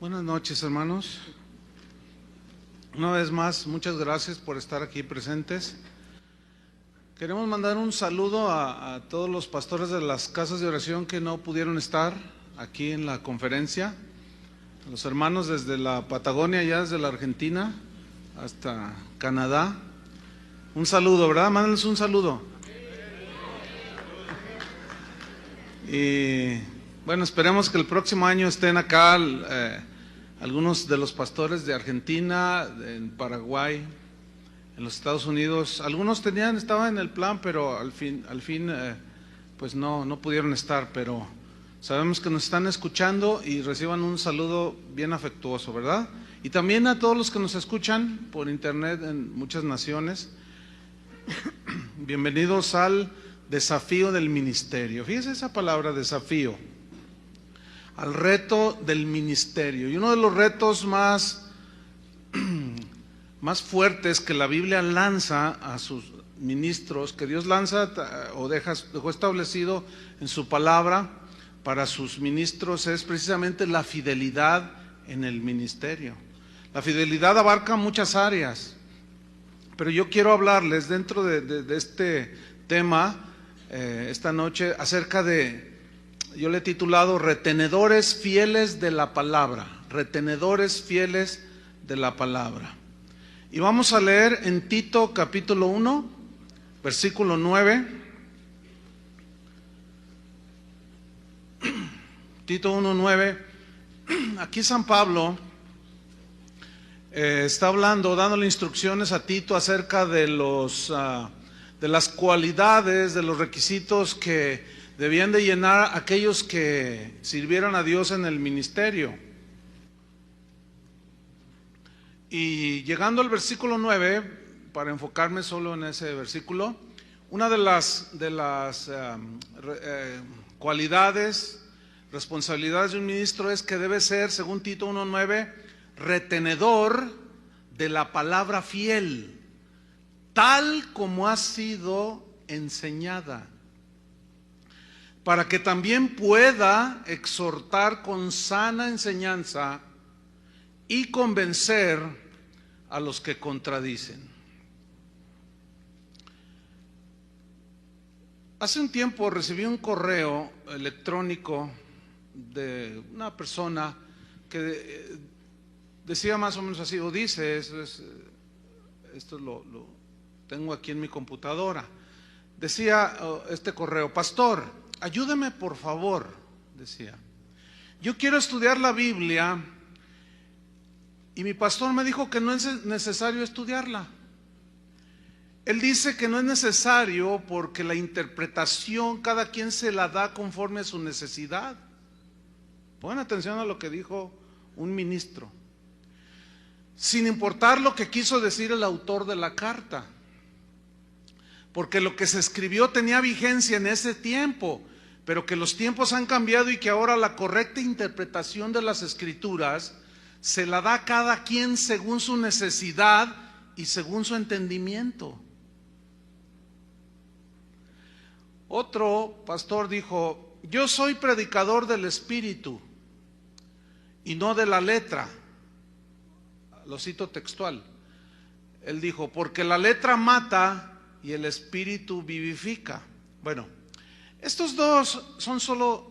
Buenas noches, hermanos. Una vez más, muchas gracias por estar aquí presentes. Queremos mandar un saludo a todos los pastores de las casas de oración que no pudieron estar aquí en la conferencia, a los hermanos desde la Patagonia, ya desde la Argentina hasta Canadá. Un saludo, ¿verdad? Mándenles un saludo. Y bueno, esperemos que el próximo año estén acá algunos de los pastores de Argentina, en Paraguay, en los Estados Unidos. Algunos estaban en el plan, pero al fin pues no pudieron estar, pero sabemos que nos están escuchando y reciban un saludo bien afectuoso, ¿verdad? Y también a todos los que nos escuchan por internet en muchas naciones. Bienvenidos al desafío del ministerio. Fíjese esa palabra, desafío. Al reto del ministerio. Y uno de los retos más fuertes que la Biblia lanza a sus ministros, que Dios lanza o dejó establecido en su palabra para sus ministros, es precisamente la fidelidad en el ministerio. La fidelidad abarca muchas áreas, pero yo quiero hablarles dentro de este tema esta noche acerca de, yo le he titulado retenedores fieles de la palabra, retenedores fieles de la palabra. Y vamos a leer en Tito capítulo 1, versículo 9. Tito 1, 9. Aquí San Pablo está hablando, dándole instrucciones a Tito acerca de las cualidades, de los requisitos que debían de llenar aquellos que sirvieran a Dios en el ministerio. Y llegando al versículo 9, para enfocarme solo en ese versículo, una de las cualidades, responsabilidades de un ministro es que debe ser, según Tito 1:9, retenedor de la palabra fiel, tal como ha sido enseñada, para que también pueda exhortar con sana enseñanza y convencer a los que contradicen. Hace un tiempo recibí un correo electrónico de una persona que decía más o menos así, o dice, esto lo tengo aquí en mi computadora. Decía este correo: pastor, ayúdeme por favor, decía. Yo quiero estudiar la Biblia y mi pastor me dijo que no es necesario estudiarla. Él dice que no es necesario porque la interpretación cada quien se la da conforme a su necesidad. Pongan atención a lo que dijo un ministro, sin importar lo que quiso decir el autor de la carta, porque lo que se escribió tenía vigencia en ese tiempo, pero que los tiempos han cambiado y que ahora la correcta interpretación de las escrituras se la da a cada quien según su necesidad y según su entendimiento. Otro pastor dijo: yo soy predicador del Espíritu y no de la letra. Lo cito textual. Él dijo: porque la letra mata y el Espíritu vivifica. Bueno, estos dos son solo,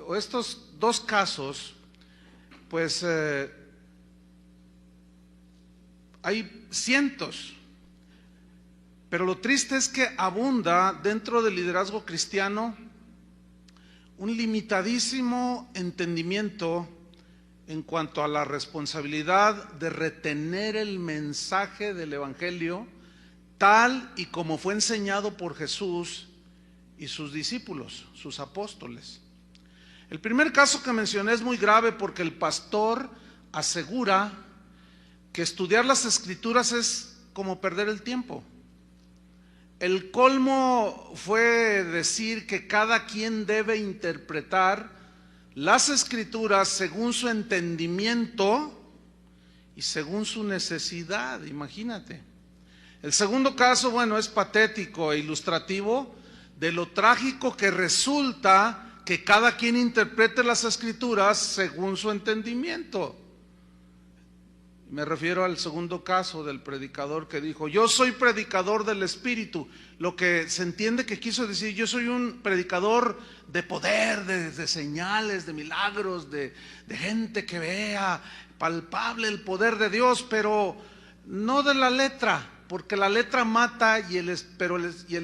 o estos dos casos, pues hay cientos, pero lo triste es que abunda dentro del liderazgo cristiano un limitadísimo entendimiento en cuanto a la responsabilidad de retener el mensaje del Evangelio tal y como fue enseñado por Jesús y sus discípulos, sus apóstoles. El primer caso que mencioné es muy grave porque el pastor asegura que estudiar las escrituras es como perder el tiempo. El colmo fue decir que cada quien debe interpretar las escrituras según su entendimiento y según su necesidad, imagínate. El segundo caso, bueno, es patético e ilustrativo de lo trágico que resulta que cada quien interprete las Escrituras según su entendimiento. Me refiero al segundo caso del predicador que dijo: yo soy predicador del Espíritu. Lo que se entiende que quiso decir: yo soy un predicador de poder, de señales, de milagros, de gente que vea palpable el poder de Dios, pero no de la letra, porque la letra mata y el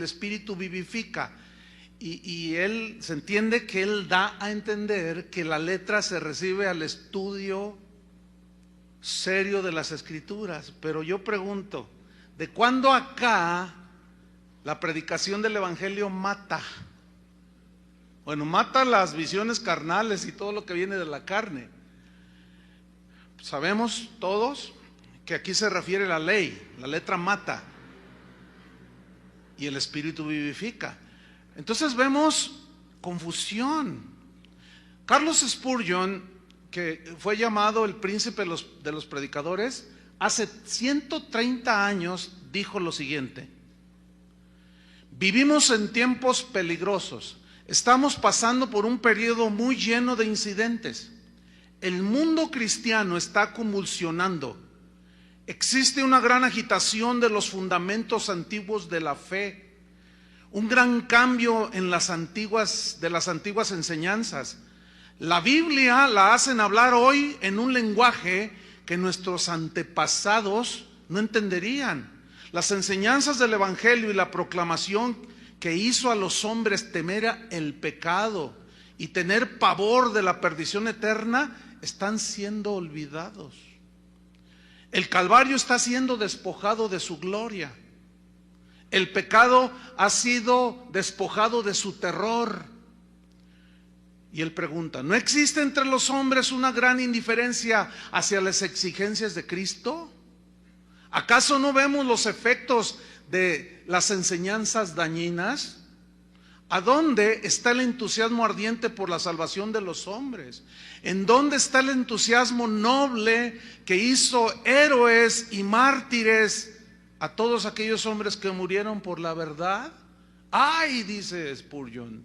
Espíritu vivifica. Y él, se entiende que él da a entender que la letra se recibe al estudio serio de las Escrituras. Pero yo pregunto, ¿de cuándo acá la predicación del Evangelio mata? Bueno, mata las visiones carnales y todo lo que viene de la carne. Sabemos todos que aquí se refiere la ley, la letra mata y el Espíritu vivifica. Entonces vemos confusión. Carlos Spurgeon, que fue llamado el príncipe de los predicadores, hace 130 años dijo lo siguiente: vivimos en tiempos peligrosos, estamos pasando por un periodo muy lleno de incidentes. El mundo cristiano está convulsionando. Existe una gran agitación de los fundamentos antiguos de la fe, un gran cambio en las antiguas enseñanzas. La Biblia la hacen hablar hoy en un lenguaje que nuestros antepasados no entenderían. Las enseñanzas del Evangelio y la proclamación que hizo a los hombres temer el pecado y tener pavor de la perdición eterna están siendo olvidados. El Calvario está siendo despojado de su gloria. El pecado ha sido despojado de su terror. Y él pregunta: ¿no existe entre los hombres una gran indiferencia hacia las exigencias de Cristo? ¿Acaso no vemos los efectos de las enseñanzas dañinas? ¿A dónde está el entusiasmo ardiente por la salvación de los hombres? ¿En dónde está el entusiasmo noble que hizo héroes y mártires a todos aquellos hombres que murieron por la verdad? ¡Ay!, dice Spurgeon,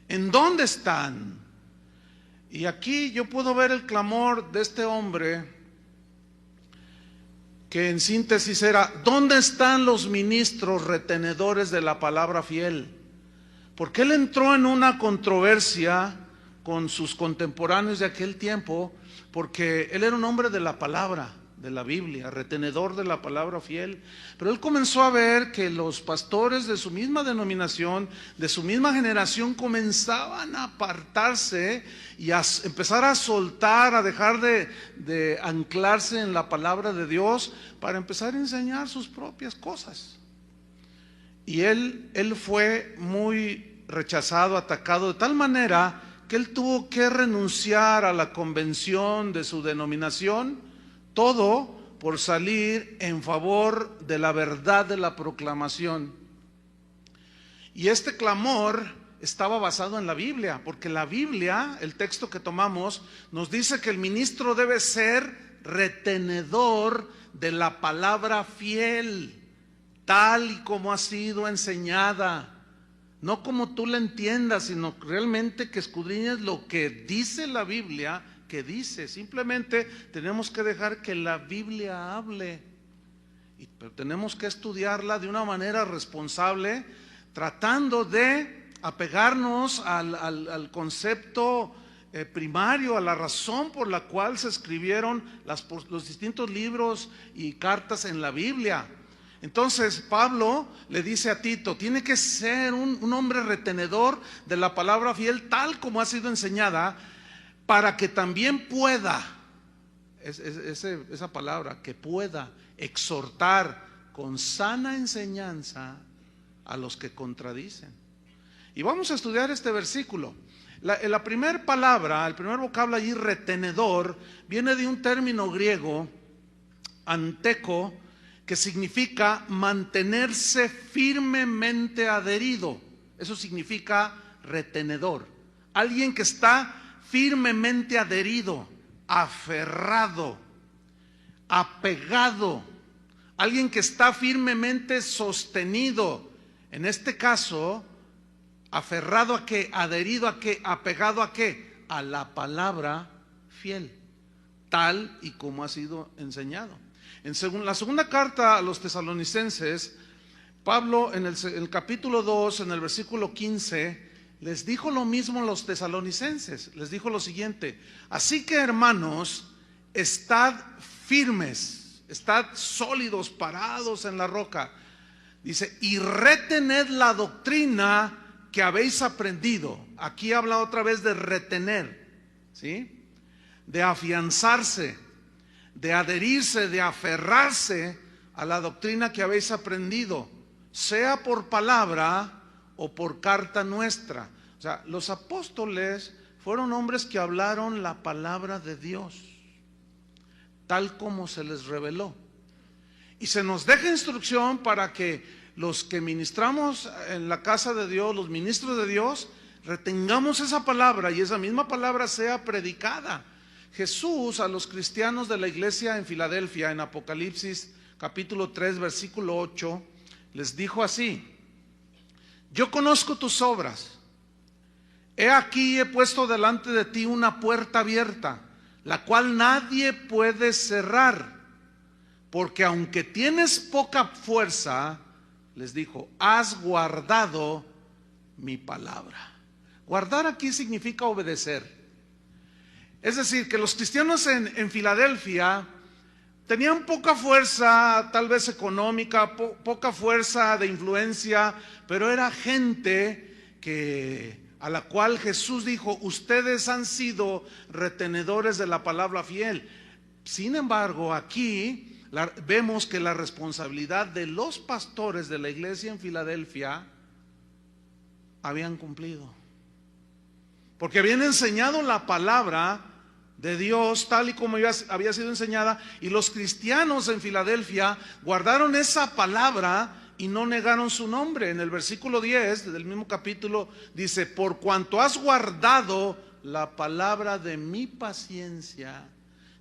¿en dónde están? Y aquí yo puedo ver el clamor de este hombre, que en síntesis era: ¿dónde están los ministros retenedores de la palabra fiel? Porque él entró en una controversia con sus contemporáneos de aquel tiempo, porque él era un hombre de la palabra, de la Biblia, retenedor de la palabra fiel. Pero él comenzó a ver que los pastores de su misma denominación, de su misma generación, comenzaban a apartarse y a empezar a soltar, a dejar de anclarse en la palabra de Dios para empezar a enseñar sus propias cosas. Y él fue muy rechazado, atacado, de tal manera que él tuvo que renunciar a la convención de su denominación, todo por salir en favor de la verdad de la proclamación. Y este clamor estaba basado en la Biblia, porque la Biblia, el texto que tomamos, nos dice que el ministro debe ser retenedor de la palabra fiel, tal y como ha sido enseñada, no como tú la entiendas, sino realmente que escudriñes lo que dice la Biblia que dice. Simplemente tenemos que dejar que la Biblia hable, pero tenemos que estudiarla de una manera responsable, tratando de apegarnos al concepto primario, a la razón por la cual se escribieron los distintos libros y cartas en la Biblia. Entonces Pablo le dice a Tito: tiene que ser un hombre retenedor de la palabra fiel tal como ha sido enseñada, para que también pueda, esa palabra, que pueda exhortar con sana enseñanza a los que contradicen. Y vamos a estudiar este versículo. La primera palabra, el primer vocablo allí, retenedor, viene de un término griego, anteco, que significa mantenerse firmemente adherido. Eso significa retenedor. Alguien que está firmemente adherido, aferrado, apegado. Alguien que está firmemente sostenido. En este caso, ¿Aferrado a qué? ¿Adherido a qué? ¿Apegado a qué? A la palabra fiel, tal y como ha sido enseñado. En la segunda carta a los tesalonicenses, Pablo en el capítulo 2, en el versículo 15, les dijo lo mismo a los tesalonicenses. Les dijo lo siguiente: así que, hermanos, estad firmes, estad sólidos, parados en la roca. Dice, y retened la doctrina que habéis aprendido. Aquí habla otra vez de retener, ¿sí? De afianzarse, de adherirse, de aferrarse a la doctrina que habéis aprendido, sea por palabra o por carta nuestra. O sea, los apóstoles fueron hombres que hablaron la palabra de Dios, tal como se les reveló. Y se nos deja instrucción para que los que ministramos en la casa de Dios, los ministros de Dios, retengamos esa palabra y esa misma palabra sea predicada. Jesús a los cristianos de la iglesia en Filadelfia, en Apocalipsis capítulo 3, versículo 8, les dijo así: yo conozco tus obras. He aquí, he puesto delante de ti una puerta abierta, la cual nadie puede cerrar. Porque aunque tienes poca fuerza, les dijo, has guardado mi palabra. Guardar aquí significa obedecer. Es decir, que los cristianos en Filadelfia tenían poca fuerza, tal vez económica, poca fuerza de influencia, pero era gente a la cual Jesús dijo, ustedes han sido retenedores de la palabra fiel. Sin embargo, aquí vemos que la responsabilidad de los pastores de la iglesia en Filadelfia habían cumplido, porque habían enseñado la palabra de Dios tal y como había sido enseñada, y los cristianos en Filadelfia guardaron esa palabra y no negaron su nombre. En el versículo 10 del mismo capítulo dice, por cuanto has guardado la palabra de mi paciencia,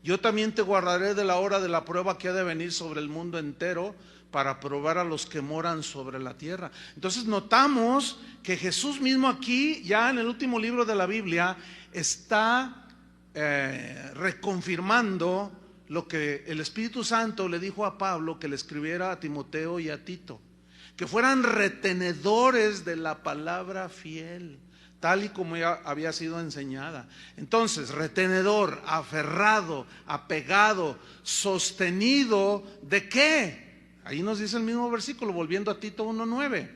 yo también te guardaré de la hora de la prueba que ha de venir sobre el mundo entero, para probar a los que moran sobre la tierra. Entonces notamos que Jesús mismo aquí, ya en el último libro de la Biblia, está reconfirmando lo que el Espíritu Santo le dijo a Pablo que le escribiera a Timoteo y a Tito, que fueran retenedores de la palabra fiel, tal y como ya había sido enseñada. Entonces, retenedor, aferrado, apegado, sostenido, ¿de qué? Ahí nos dice el mismo versículo, volviendo a Tito 1:9.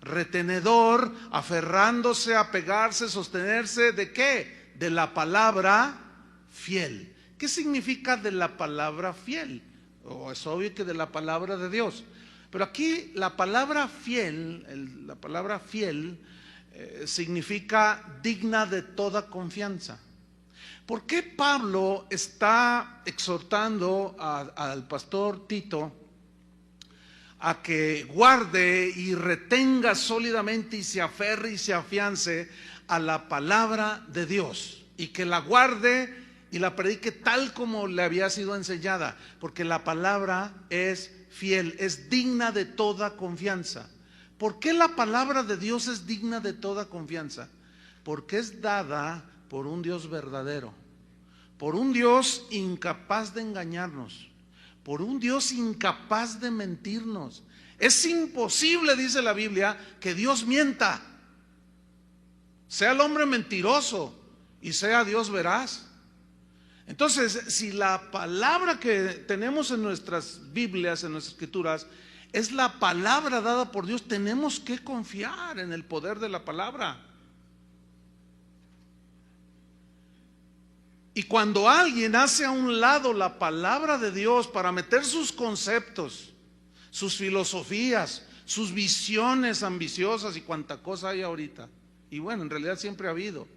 Retenedor, aferrándose, apegarse, sostenerse, ¿de qué? De la palabra fiel. ¿Qué significa de la palabra fiel? Es obvio que de la palabra de Dios. Pero aquí la palabra fiel, significa digna de toda confianza. ¿Por qué Pablo está exhortando al pastor Tito a que guarde y retenga sólidamente y se aferre y se afiance a la palabra de Dios, y que la guarde y la predique tal como le había sido enseñada? Porque la palabra es fiel, es digna de toda confianza. ¿Por qué la palabra de Dios es digna de toda confianza? Porque es dada por un Dios verdadero, por un Dios incapaz de engañarnos, por un Dios incapaz de mentirnos. Es imposible, dice la Biblia, que Dios mienta, sea el hombre mentiroso y sea Dios veraz. Entonces, si la palabra que tenemos en nuestras Biblias, en nuestras escrituras, es la palabra dada por Dios, tenemos que confiar en el poder de la palabra. Y cuando alguien hace a un lado la palabra de Dios para meter sus conceptos, sus filosofías, sus visiones ambiciosas y cuanta cosa hay ahorita, y bueno, en realidad siempre ha habido,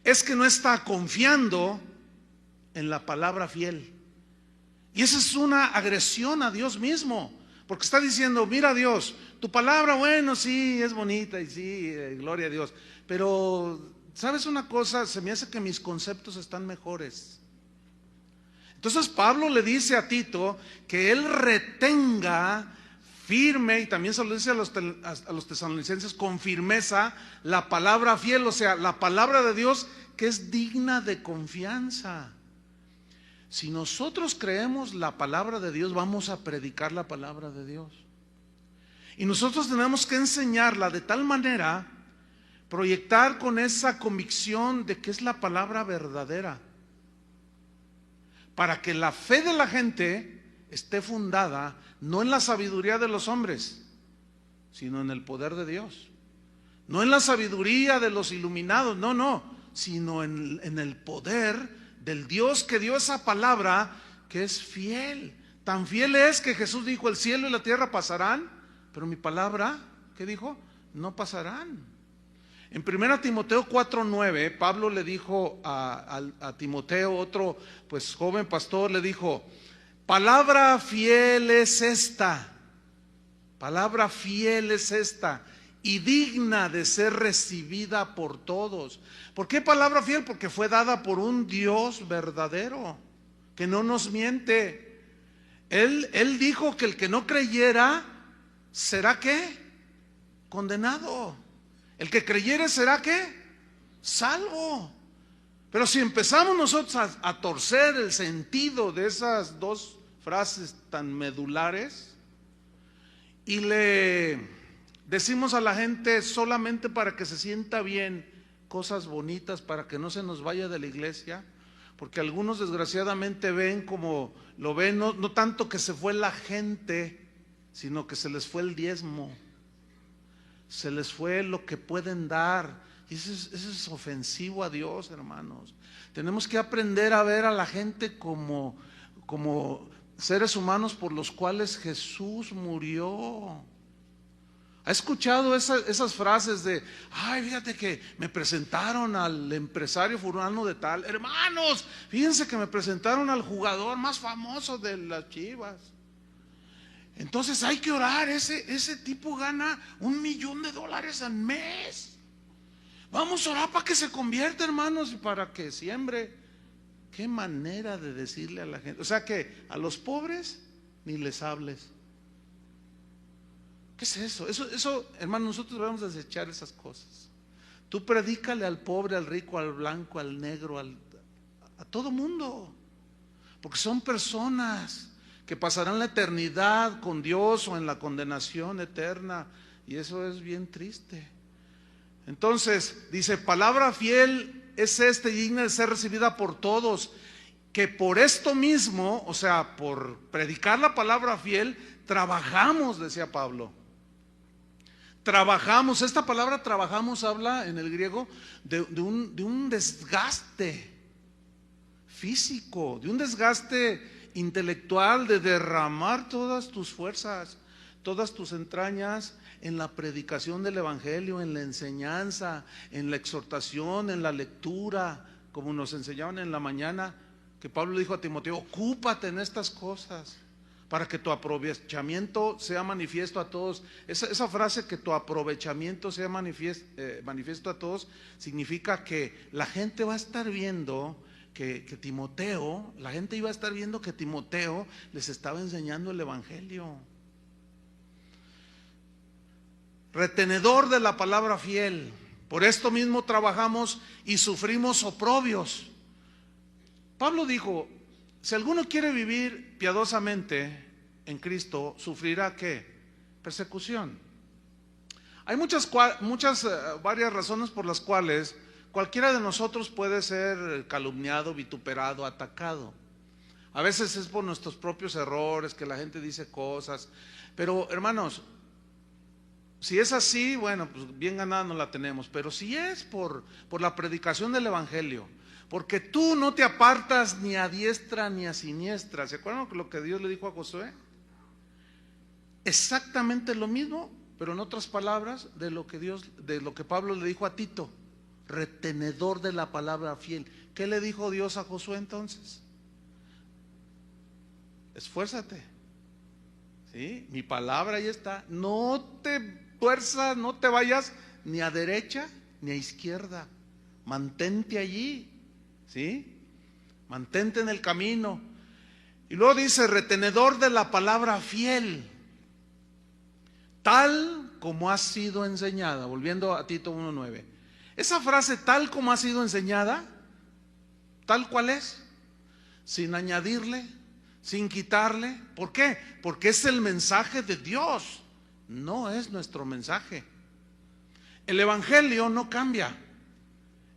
es que no está confiando en la palabra fiel. Y esa es una agresión a Dios mismo, porque está diciendo, mira Dios, tu palabra, bueno, sí, es bonita y sí, gloria a Dios, pero ¿sabes una cosa? Se me hace que mis conceptos están mejores. Entonces Pablo le dice a Tito que él retenga firme, y también se lo dice a los tesalonicenses, con firmeza, la palabra fiel, o sea, la palabra de Dios que es digna de confianza. Si nosotros creemos la palabra de Dios, vamos a predicar la palabra de Dios. Y nosotros tenemos que enseñarla de tal manera, proyectar con esa convicción de que es la palabra verdadera, para que la fe de la gente esté fundada no en la sabiduría de los hombres, sino en el poder de Dios. No en la sabiduría de los iluminados, no, sino en el poder del Dios que dio esa palabra, que es fiel. Tan fiel es que Jesús dijo: el cielo y la tierra pasarán, pero mi palabra, ¿qué dijo? No pasarán. En 1 Timoteo 4:9, Pablo le dijo a Timoteo, otro pues joven pastor, le dijo: palabra fiel es esta, palabra fiel es esta, y digna de ser recibida por todos. ¿Por qué palabra fiel? Porque fue dada por un Dios verdadero, que no nos miente. Él dijo que el que no creyera, ¿será qué? Condenado. El que creyere, ¿será qué? Salvo. Pero si empezamos nosotros a torcer el sentido de esas dos frases tan medulares y le decimos a la gente solamente para que se sienta bien cosas bonitas, para que no se nos vaya de la iglesia, porque algunos desgraciadamente ven como lo ven, no tanto que se fue la gente, sino que se les fue el diezmo, se les fue lo que pueden dar. Y eso es ofensivo a Dios, hermanos. Tenemos que aprender a ver a la gente como seres humanos por los cuales Jesús murió. ¿Ha escuchado esas frases de: ay, fíjate que me presentaron al empresario fulano de tal? Hermanos, fíjense que me presentaron al jugador más famoso de las Chivas. Entonces hay que orar, ese tipo gana $1,000,000 al mes. Vamos a orar para que se convierta, hermanos, y para que siembre. Qué manera de decirle a la gente. O sea que a los pobres ni les hables. ¿Qué es eso? Eso, hermanos, nosotros debemos desechar esas cosas. Tú predícale al pobre, al rico, al blanco, al negro, a todo mundo, porque son personas que pasarán la eternidad con Dios o en la condenación eterna, y eso es bien triste. Entonces dice: palabra fiel es esta, y digna de ser recibida por todos, que por esto mismo, o sea, por predicar la palabra fiel, trabajamos, decía Pablo. Trabajamos. Esta palabra trabajamos habla en el griego de un desgaste físico, de un desgaste intelectual, de derramar todas tus fuerzas, todas tus entrañas en la predicación del evangelio, en la enseñanza, en la exhortación, en la lectura, como nos enseñaban en la mañana, que Pablo dijo a Timoteo: ocúpate en estas cosas para que tu aprovechamiento sea manifiesto a todos. Esa frase, que tu aprovechamiento sea manifiesto a todos, significa que la gente va a estar viendo que Timoteo, la gente iba a estar viendo que Timoteo les estaba enseñando el evangelio. Retenedor de la palabra fiel. Por esto mismo trabajamos y sufrimos oprobios. Pablo dijo: si alguno quiere vivir piadosamente en Cristo, sufrirá ¿qué? Persecución. Hay varias razones por las cuales cualquiera de nosotros puede ser calumniado, vituperado, atacado. A veces es por nuestros propios errores, que la gente dice cosas. Pero hermanos, si es así, bueno, pues bien ganada no la tenemos. Pero si es por la predicación del evangelio, porque tú no te apartas ni a diestra ni a siniestra. ¿Se acuerdan lo que Dios le dijo a Josué? Exactamente lo mismo, pero en otras palabras, de lo que Pablo le dijo a Tito: retenedor de la palabra fiel. ¿Qué le dijo Dios a Josué entonces? Esfuérzate, ¿sí? Mi palabra ahí está. No te tuerzas, no te vayas ni a derecha ni a izquierda. Mantente allí, ¿sí? Mantente en el camino. Y luego dice: retenedor de la palabra fiel. tal como ha sido enseñada. Volviendo a Tito 1:9. Esa frase, tal como ha sido enseñada, tal cual es, sin añadirle, sin quitarle. ¿Por qué? Porque es el mensaje de Dios, no es nuestro mensaje. El evangelio no cambia,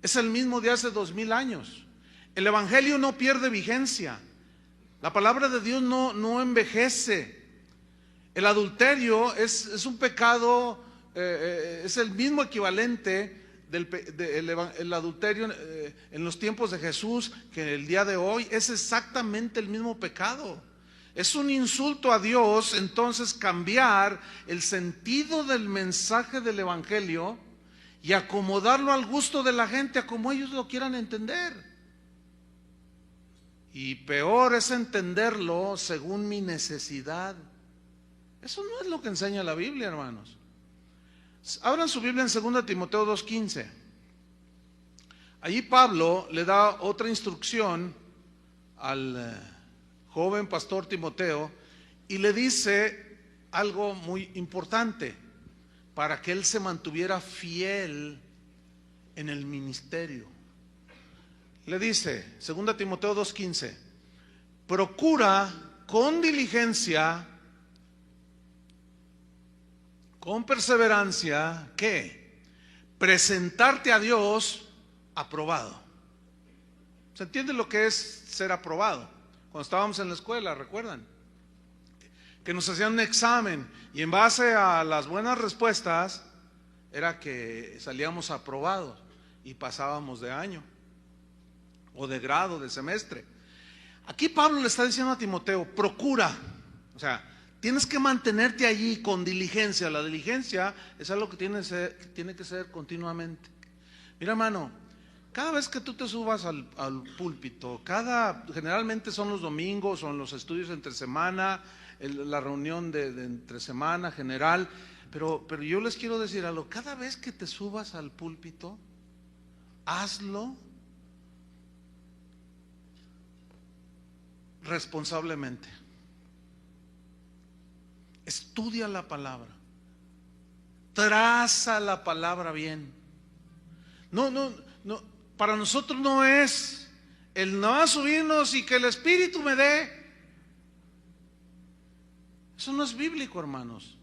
es el mismo de hace 2000 años. El evangelio no pierde vigencia. La palabra de Dios no envejece. El adulterio es un pecado, es el mismo equivalente el adulterio en los tiempos de Jesús que el día de hoy. Es exactamente el mismo pecado. Es un insulto a Dios entonces cambiar el sentido del mensaje del evangelio y acomodarlo al gusto de la gente, a como ellos lo quieran entender. Y peor es entenderlo según mi necesidad. Eso no es lo que enseña la Biblia, hermanos. Abran su Biblia en 2 Timoteo 2:15. Allí Pablo le da otra instrucción al joven pastor Timoteo y le dice algo muy importante para que él se mantuviera fiel en el ministerio. Le dice, 2 Timoteo 2:15, procura con diligencia, con perseverancia, ¿qué? Presentarte a Dios aprobado. ¿Se entiende lo que es ser aprobado? Cuando estábamos en la escuela, ¿recuerdan? Que nos hacían un examen y en base a las buenas respuestas era que salíamos aprobados y pasábamos de año o de grado, de semestre. Aquí Pablo le está diciendo a Timoteo, procura, o sea, tienes que mantenerte allí con diligencia. La diligencia es algo que tiene que ser continuamente. Mira, hermano, cada vez que tú te subas al púlpito, generalmente son los domingos, son los estudios entre semana, la reunión de entre semana general, pero yo les quiero decir algo, cada vez que te subas al púlpito, hazlo responsablemente. Estudia la palabra, traza la palabra bien. No, para nosotros no es el no subirnos y que el Espíritu me dé. Eso no es bíblico, hermanos.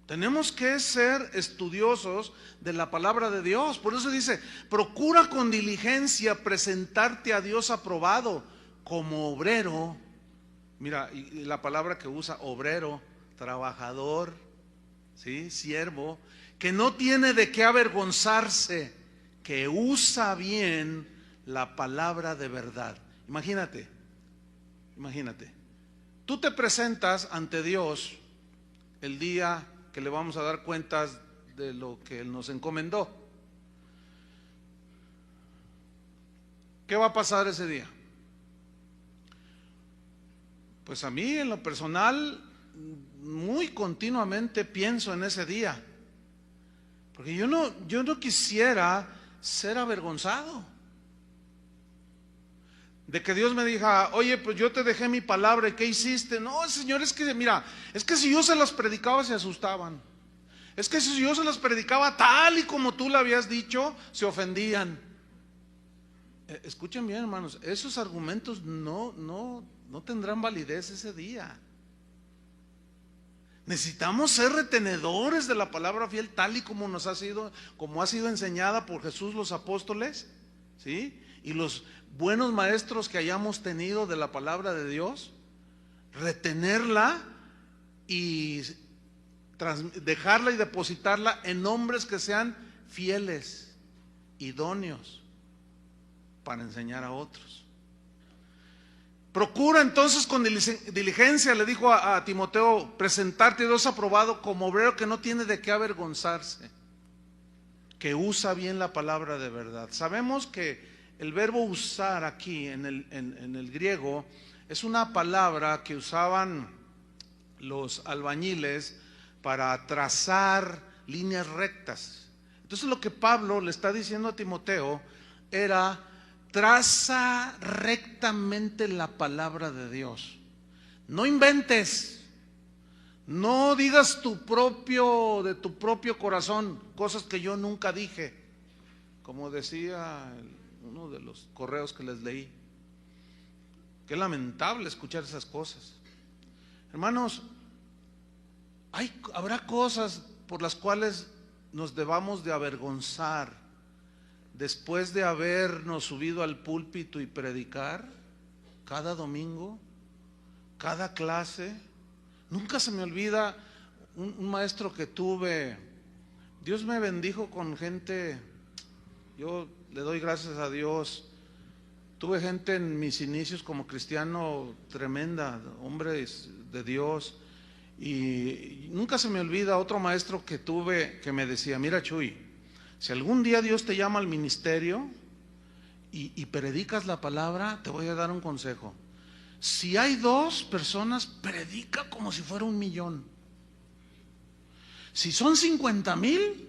Tenemos que ser estudiosos de la palabra de Dios. Por eso dice, procura con diligencia presentarte a Dios aprobado como obrero. Mira, y la palabra que usa, obrero, trabajador, ¿sí? Siervo, que no tiene de qué avergonzarse, que usa bien la palabra de verdad. Imagínate, tú te presentas ante Dios el día que le vamos a dar cuentas de lo que Él nos encomendó. ¿Qué va a pasar ese día? Pues a mí en lo personal muy continuamente pienso en ese día, porque yo no quisiera ser avergonzado de que Dios me diga, oye, pues yo te dejé mi palabra y ¿qué hiciste? No, Señor, es que mira, es que si yo se las predicaba se asustaban, es que si yo se las predicaba tal y como tú le habías dicho, se ofendían. Escuchen bien, hermanos, esos argumentos no tendrán validez ese día. Necesitamos ser retenedores de la palabra fiel tal y como ha sido enseñada por Jesús, los apóstoles, ¿sí? Y los buenos maestros que hayamos tenido de la palabra de Dios, retenerla y dejarla y depositarla en hombres que sean fieles, idóneos para enseñar a otros. Procura entonces con diligencia, le dijo a Timoteo, presentarte a Dios aprobado como obrero que no tiene de qué avergonzarse, que usa bien la palabra de verdad. Sabemos que el verbo usar aquí en el griego es una palabra que usaban los albañiles para trazar líneas rectas. Entonces lo que Pablo le está diciendo a Timoteo era: traza rectamente la palabra de Dios. No inventes, No digas de tu propio corazón, cosas que yo nunca dije, como decía uno de los correos que les leí. Qué lamentable escuchar esas cosas. Hermanos, habrá cosas por las cuales nos debamos de avergonzar después de habernos subido al púlpito y predicar cada domingo, cada clase. Nunca se me olvida un maestro que tuve. Dios me bendijo con gente, yo le doy gracias a Dios. Tuve gente en mis inicios como cristiano tremenda, hombres de Dios. Y nunca se me olvida otro maestro que tuve que me decía: mira, Chuy, si algún día Dios te llama al ministerio y predicas la palabra, te voy a dar un consejo. Si hay 2 personas, predica como si fuera 1,000,000. Si son 50,000,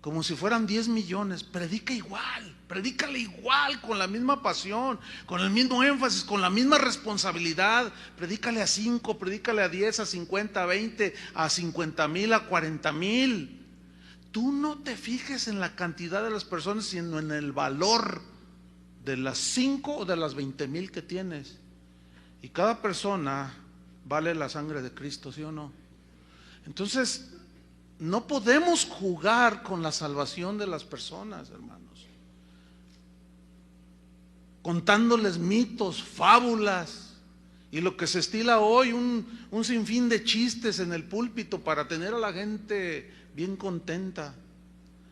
como si fueran 10 millones, predica igual, predícale igual, con la misma pasión, con el mismo énfasis, con la misma responsabilidad. Predícale a 5, predícale a 10, a 50, a 20, a 50,000, a 40,000. Tú no te fijes en la cantidad de las personas, sino en el valor de las 5 o de las 20,000 que tienes. Y cada persona vale la sangre de Cristo, ¿sí o no? Entonces, no podemos jugar con la salvación de las personas, hermanos, contándoles mitos, fábulas, y lo que se estila hoy, un sinfín de chistes en el púlpito para tener a la gente bien contenta.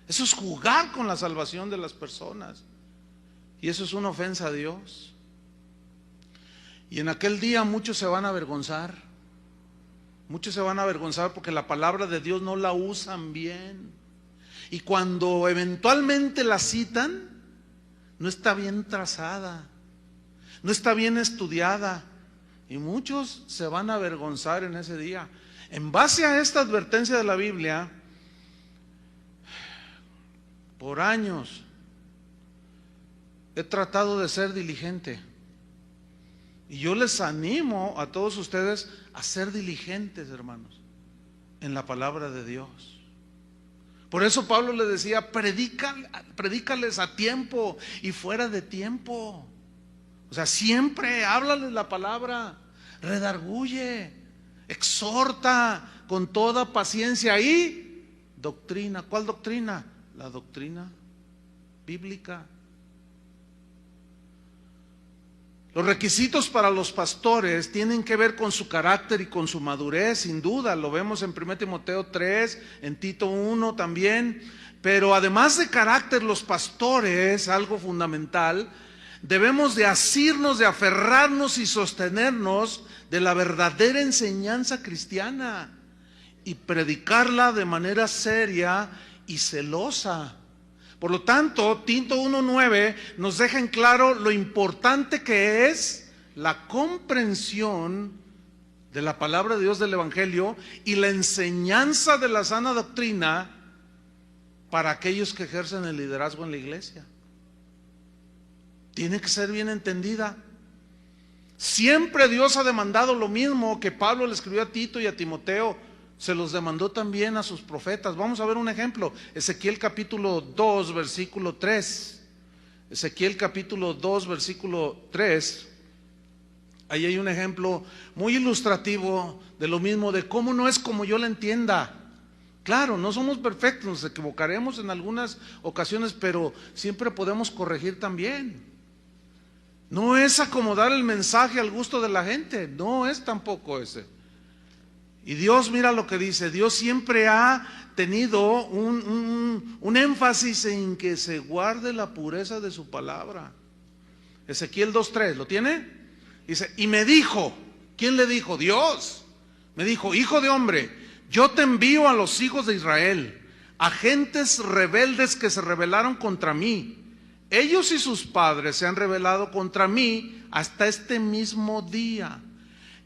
Eso es jugar con la salvación de las personas, y eso es una ofensa a Dios. Y en aquel día muchos se van a avergonzar. Muchos se van a avergonzar porque la palabra de Dios no la usan bien. Y cuando eventualmente la citan, no está bien trazada, no está bien estudiada. Y muchos se van a avergonzar en ese día. En base a esta advertencia de la Biblia, por años he tratado de ser diligente. Y yo les animo a todos ustedes a ser diligentes, hermanos, en la palabra de Dios. Por eso Pablo le decía: predícales a tiempo y fuera de tiempo. O sea, siempre háblales la palabra, redarguye, exhorta con toda paciencia y doctrina. ¿Cuál doctrina? La doctrina bíblica. Los requisitos para los pastores tienen que ver con su carácter y con su madurez, sin duda. Lo vemos en 1 Timoteo 3, en Tito 1 también. Pero además de carácter, los pastores, algo fundamental, debemos de asirnos, de aferrarnos y sostenernos de la verdadera enseñanza cristiana y predicarla de manera seria y celosa. Por lo tanto, Tito 1:9 nos deja en claro lo importante que es la comprensión de la palabra de Dios, del Evangelio, y la enseñanza de la sana doctrina para aquellos que ejercen el liderazgo en la iglesia. Tiene que ser bien entendida. Siempre Dios ha demandado lo mismo que Pablo le escribió a Tito y a Timoteo. Se los demandó también a sus profetas. Vamos a ver un ejemplo. Ezequiel capítulo 2, versículo 3. Ezequiel capítulo 2, versículo 3. Ahí hay un ejemplo muy ilustrativo de lo mismo, de cómo no es como yo la entienda. Claro, no somos perfectos, nos equivocaremos en algunas ocasiones, pero siempre podemos corregir también. No es acomodar el mensaje al gusto de la gente, no es tampoco ese. Y Dios, mira lo que dice: Dios siempre ha tenido un énfasis en que se guarde la pureza de su palabra. Ezequiel 2:3, ¿lo tiene? Dice: y me dijo, ¿quién le dijo? Dios. Me dijo: hijo de hombre, yo te envío a los hijos de Israel, a gentes rebeldes que se rebelaron contra mí. Ellos y sus padres se han rebelado contra mí hasta este mismo día.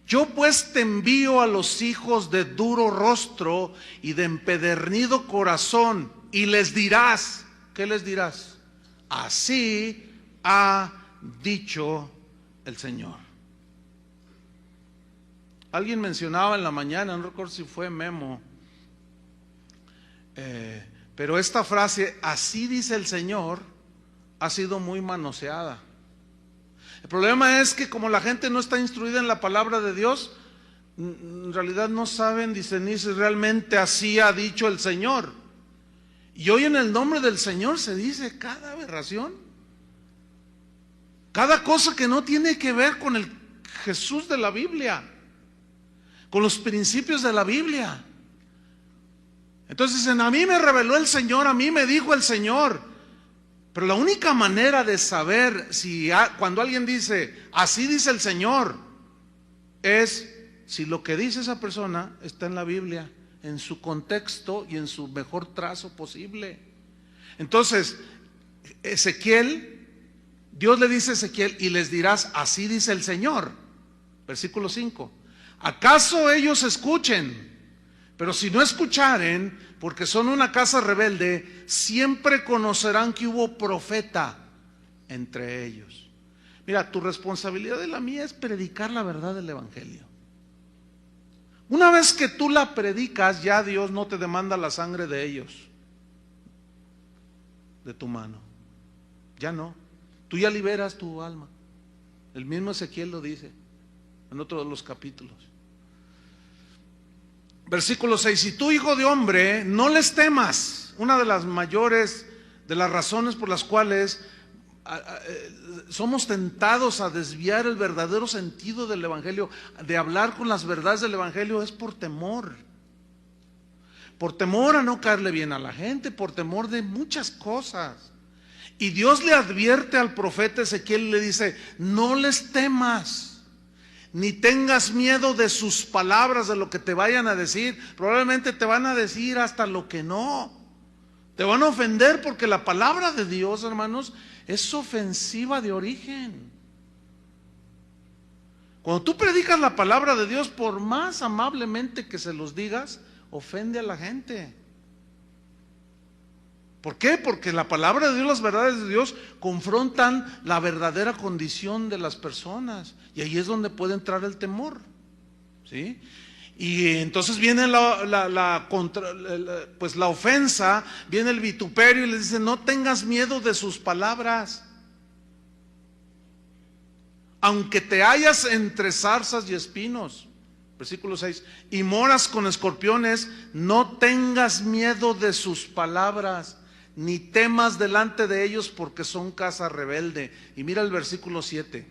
Yo pues te envío a los hijos de duro rostro y de empedernido corazón, y les dirás, ¿qué les dirás? Así ha dicho el Señor. Alguien mencionaba en la mañana, no recuerdo si fue Memo, pero esta frase, así dice el Señor, ha sido muy manoseada. El problema es que como la gente no está instruida en la palabra de Dios, en realidad no saben discernir si realmente así ha dicho el Señor. Y hoy en el nombre del Señor se dice cada aberración, cada cosa que no tiene que ver con el Jesús de la Biblia, con los principios de la Biblia. Entonces dicen, a mí me reveló el Señor, a mí me dijo el Señor. Pero la única manera de saber si cuando alguien dice, así dice el Señor, es si lo que dice esa persona está en la Biblia, en su contexto y en su mejor trazo posible. Entonces, Ezequiel, Dios le dice a Ezequiel, y les dirás, así dice el Señor. Versículo 5. ¿Acaso ellos escuchen? Pero si no escucharen, porque son una casa rebelde, siempre conocerán que hubo profeta entre ellos. Mira, tu responsabilidad y la mía es predicar la verdad del Evangelio. Una vez que tú la predicas, ya Dios no te demanda la sangre de ellos, de tu mano. Ya no. Tú ya liberas tu alma. El mismo Ezequiel lo dice en otro de los capítulos. Versículo 6, si tú, hijo de hombre, no les temas. Una de las mayores de las razones por las cuales somos tentados a desviar el verdadero sentido del Evangelio, de hablar con las verdades del Evangelio, es por temor. Por temor a no caerle bien a la gente, por temor de muchas cosas. Y Dios le advierte al profeta Ezequiel y le dice, no les temas, ni tengas miedo de sus palabras, de lo que te vayan a decir. Probablemente te van a decir hasta lo que no. Te van a ofender porque la palabra de Dios, hermanos, es ofensiva de origen. Cuando tú predicas la palabra de Dios, por más amablemente que se los digas, ofende a la gente. ¿Por qué? Porque la palabra de Dios, las verdades de Dios confrontan la verdadera condición de las personas, y ahí es donde puede entrar el temor, ¿sí? Y entonces viene la ofensa, viene el vituperio y les dice, no tengas miedo de sus palabras. Aunque te hallas entre zarzas y espinos, versículo 6, y moras con escorpiones, no tengas miedo de sus palabras, ni temas delante de ellos, porque son casa rebelde. Y mira el versículo 7.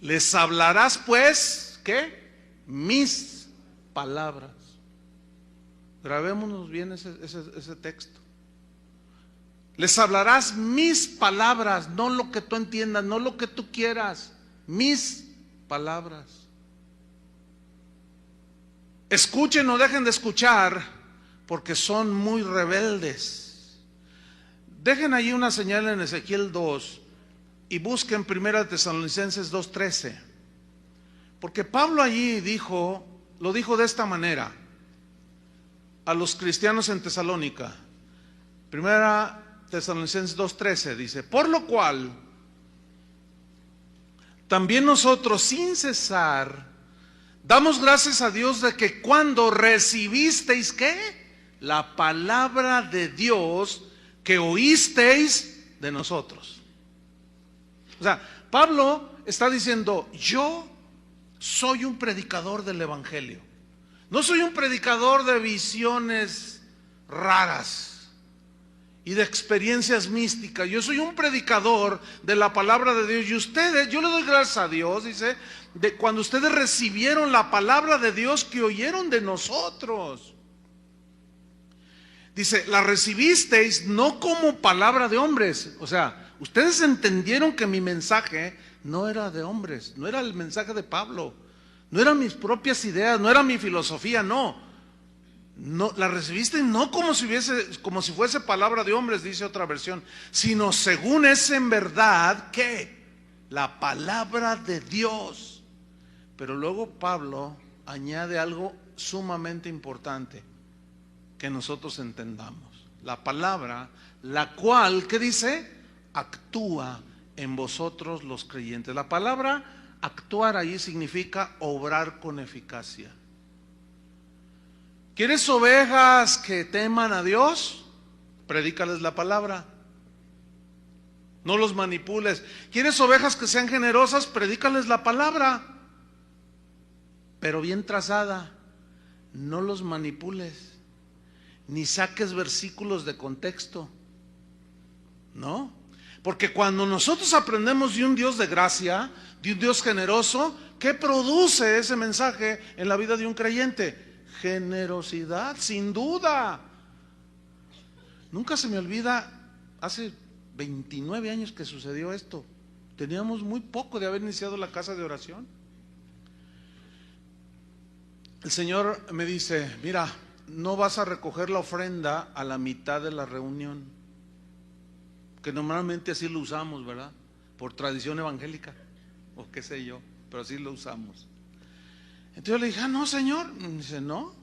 Les hablarás pues, ¿qué? Mis palabras. Grabémonos bien ese texto. Les hablarás mis palabras, no lo que tú entiendas, no lo que tú quieras, mis palabras. Escuchen o dejen de escuchar, porque son muy rebeldes. Dejen allí una señal en Ezequiel 2 y busquen 1 Tesalonicenses 2:13. Porque Pablo allí lo dijo de esta manera a los cristianos en Tesalónica. 1 Tesalonicenses 2:13 dice, por lo cual también nosotros sin cesar damos gracias a Dios de que cuando recibisteis, ¿qué? La palabra de Dios que oísteis de nosotros. O sea, Pablo está diciendo, yo soy un predicador del Evangelio. No soy un predicador de visiones raras y de experiencias místicas. Yo soy un predicador de la palabra de Dios. Y ustedes, yo le doy gracias a Dios, dice, de cuando ustedes recibieron la palabra de Dios que oyeron de nosotros. Dice, la recibisteis no como palabra de hombres. O sea, ustedes entendieron que mi mensaje no era de hombres, no era el mensaje de Pablo, no eran mis propias ideas, no era mi filosofía, no, la recibisteis no como si fuese palabra de hombres, dice otra versión, sino según es en verdad, ¿qué? La palabra de Dios. Pero luego Pablo añade algo sumamente importante que nosotros entendamos. La palabra, la cual, ¿qué dice? Actúa en vosotros los creyentes. La palabra Actuar ahí significa obrar con eficacia. ¿Quieres ovejas que teman a Dios? Predícales la palabra. No los manipules. ¿Quieres ovejas que sean generosas? Predícales la palabra, pero bien trazada. No los manipules, ni saques versículos de contexto. ¿No? Porque cuando nosotros aprendemos de un Dios de gracia, de un Dios generoso, ¿qué produce ese mensaje en la vida de un creyente? Generosidad, sin duda. Nunca se me olvida, hace 29 años que sucedió esto. Teníamos muy poco de haber iniciado la casa de oración. El Señor me dice: mira, no vas a recoger la ofrenda a la mitad de la reunión, que normalmente así lo usamos, ¿verdad? Por tradición evangélica, o qué sé yo, pero así lo usamos. Entonces yo le dije: no, Señor. Me dice: no,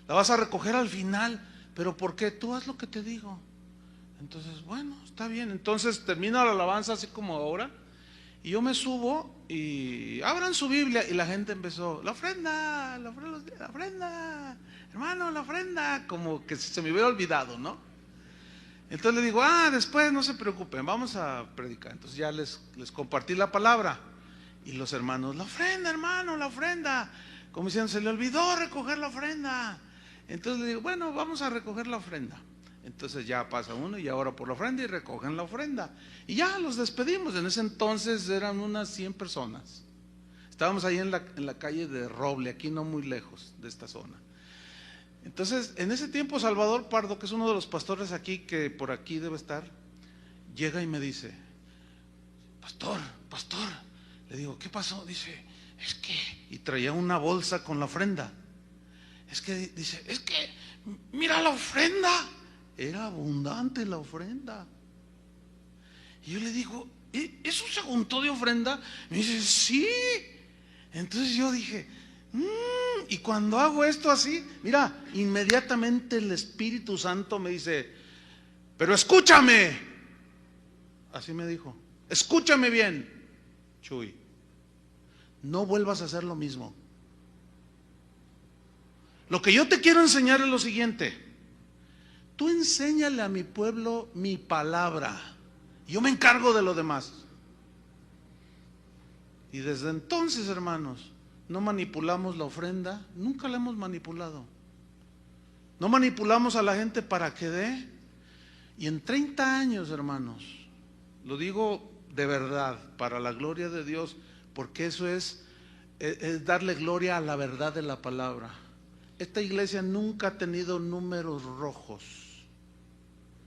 la vas a recoger al final. ¿Pero por qué? Tú haz lo que te digo. Entonces, bueno, está bien. Entonces termina la alabanza así como ahora, y yo me subo y abran su Biblia, y la gente empezó: la ofrenda, la ofrenda, hermano, la ofrenda, como que se me hubiera olvidado, ¿no? Entonces le digo: después no se preocupen, vamos a predicar. Entonces ya les compartí la palabra, y los hermanos: la ofrenda, hermano, la ofrenda, como diciendo: se le olvidó recoger la ofrenda. Entonces le digo: bueno, vamos a recoger la ofrenda. Entonces ya pasa uno y ahora por la ofrenda, y recogen la ofrenda, y ya los despedimos. En ese entonces eran unas 100 personas. Estábamos ahí en la calle de Roble, aquí no muy lejos de esta zona. Entonces, en ese tiempo, Salvador Pardo, que es uno de los pastores aquí, que por aquí debe estar, llega y me dice: pastor, le digo: ¿qué pasó? Dice: es que, y traía una bolsa con la ofrenda. Dice: es que, mira la ofrenda. Era abundante la ofrenda. Y yo le digo: ¿eso se juntó de ofrenda? Me dice: sí. Entonces yo dije: y cuando hago esto así, mira, inmediatamente el Espíritu Santo me dice: pero escúchame. Así me dijo: escúchame bien, Chuy, no vuelvas a hacer lo mismo. Lo que yo te quiero enseñar es lo siguiente: tú enséñale a mi pueblo mi palabra, yo me encargo de lo demás. Y desde entonces, hermanos, no manipulamos la ofrenda, nunca la hemos manipulado. No manipulamos a la gente para que dé. Y en 30 años, hermanos, lo digo de verdad, para la gloria de Dios, porque eso es darle gloria a la verdad de la palabra. Esta iglesia nunca ha tenido números rojos.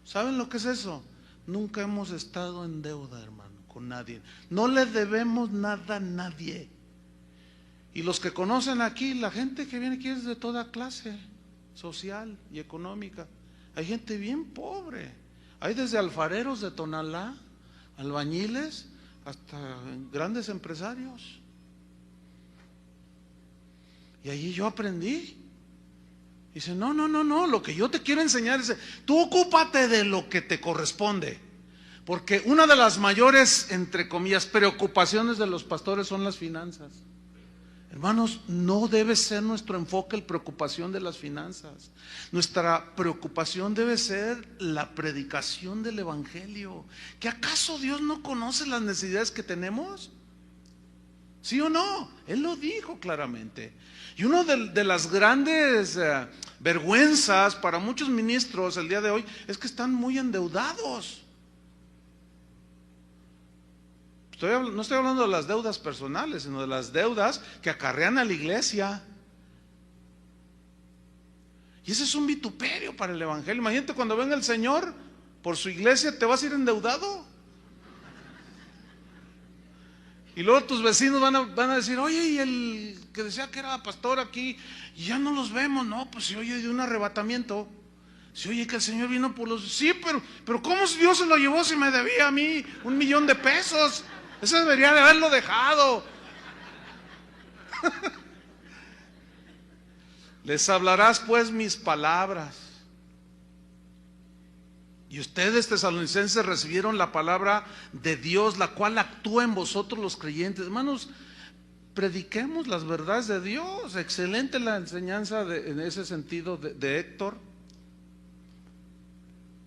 ¿Saben lo que es eso? Nunca hemos estado en deuda, hermano, con nadie. No le debemos nada a nadie. Y los que conocen aquí, la gente que viene aquí es de toda clase social y económica. Hay gente bien pobre. Hay desde alfareros de Tonalá, albañiles, hasta grandes empresarios. Y allí yo aprendí. Dice: no, lo que yo te quiero enseñar es, tú ocúpate de lo que te corresponde. Porque una de las mayores, entre comillas, preocupaciones de los pastores son las finanzas. Hermanos, no debe ser nuestro enfoque la preocupación de las finanzas. Nuestra preocupación debe ser la predicación del evangelio. ¿Que acaso Dios no conoce las necesidades que tenemos? ¿Sí o no? Él lo dijo claramente. Y una de las grandes vergüenzas para muchos ministros el día de hoy es que están muy endeudados. No estoy hablando de las deudas personales, sino de las deudas que acarrean a la iglesia. Y ese es un vituperio para el evangelio. Imagínate cuando venga el Señor por su iglesia, te vas a ir endeudado. Y luego tus vecinos van a decir: oye, y el que decía que era pastor aquí, y ya no los vemos. No, pues se oye de un arrebatamiento. Se oye que el Señor vino por los... Sí, pero ¿cómo Dios se lo llevó si me debía a mí $1,000,000? Eso debería de haberlo dejado. Les hablarás pues mis palabras. Y ustedes, tesalonicenses, recibieron la palabra de Dios, la cual actúa en vosotros los creyentes. Hermanos, prediquemos las verdades de Dios. Excelente la enseñanza en ese sentido de Héctor,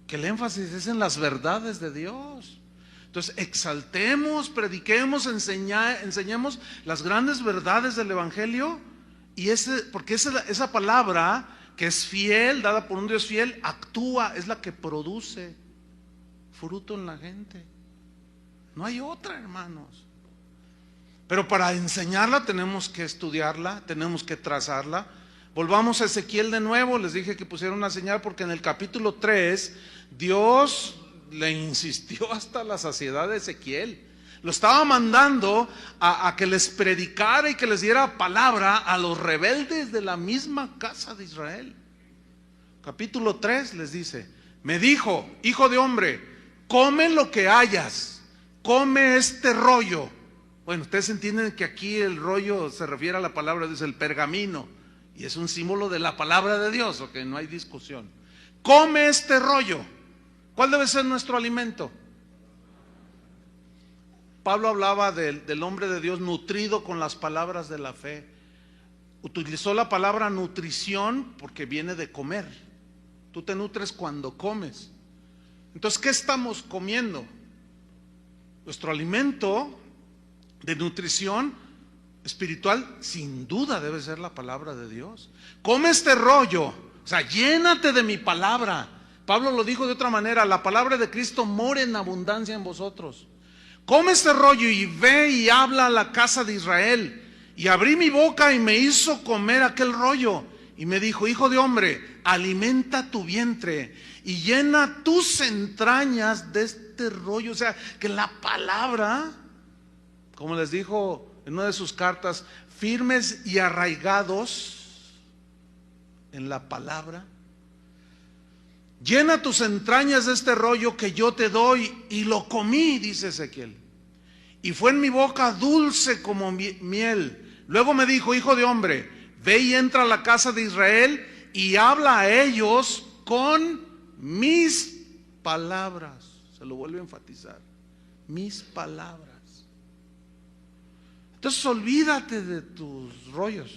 que el énfasis es en las verdades de Dios. Entonces exaltemos, prediquemos, enseñemos las grandes verdades del Evangelio, y porque esa palabra que es fiel, dada por un Dios fiel, actúa, es la que produce fruto en la gente. No hay otra, hermanos. Pero para enseñarla tenemos que estudiarla, tenemos que trazarla. Volvamos a Ezequiel de nuevo. Les dije que pusieron una señal porque en el capítulo 3 Dios le insistió hasta la saciedad de Ezequiel. Lo estaba mandando a que les predicara y que les diera palabra a los rebeldes de la misma casa de Israel. Capítulo 3 les dice: me dijo, hijo de hombre, come lo que hayas, come este rollo. Bueno, ustedes entienden que aquí el rollo se refiere a la palabra, dice el pergamino, y es un símbolo de la palabra de Dios, ok, no hay discusión. Come este rollo. ¿Cuál debe ser nuestro alimento? Pablo hablaba del hombre de Dios nutrido con las palabras de la fe. Utilizó la palabra nutrición porque viene de comer. Tú te nutres cuando comes. Entonces, ¿qué estamos comiendo? Nuestro alimento de nutrición espiritual sin duda debe ser la palabra de Dios. Come este rollo, o sea, llénate de mi palabra. Pablo lo dijo de otra manera: la palabra de Cristo mora en abundancia en vosotros. Come este rollo y ve y habla a la casa de Israel. Y abrí mi boca y me hizo comer aquel rollo. Y me dijo: hijo de hombre, alimenta tu vientre y llena tus entrañas de este rollo. O sea, que la palabra, como les dijo en una de sus cartas, firmes y arraigados en la palabra. Llena tus entrañas de este rollo que yo te doy. Y lo comí, dice Ezequiel, y fue en mi boca dulce como miel. Luego me dijo: hijo de hombre, ve y entra a la casa de Israel y habla a ellos con mis palabras. Se lo vuelvo a enfatizar: mis palabras. Entonces olvídate de tus rollos,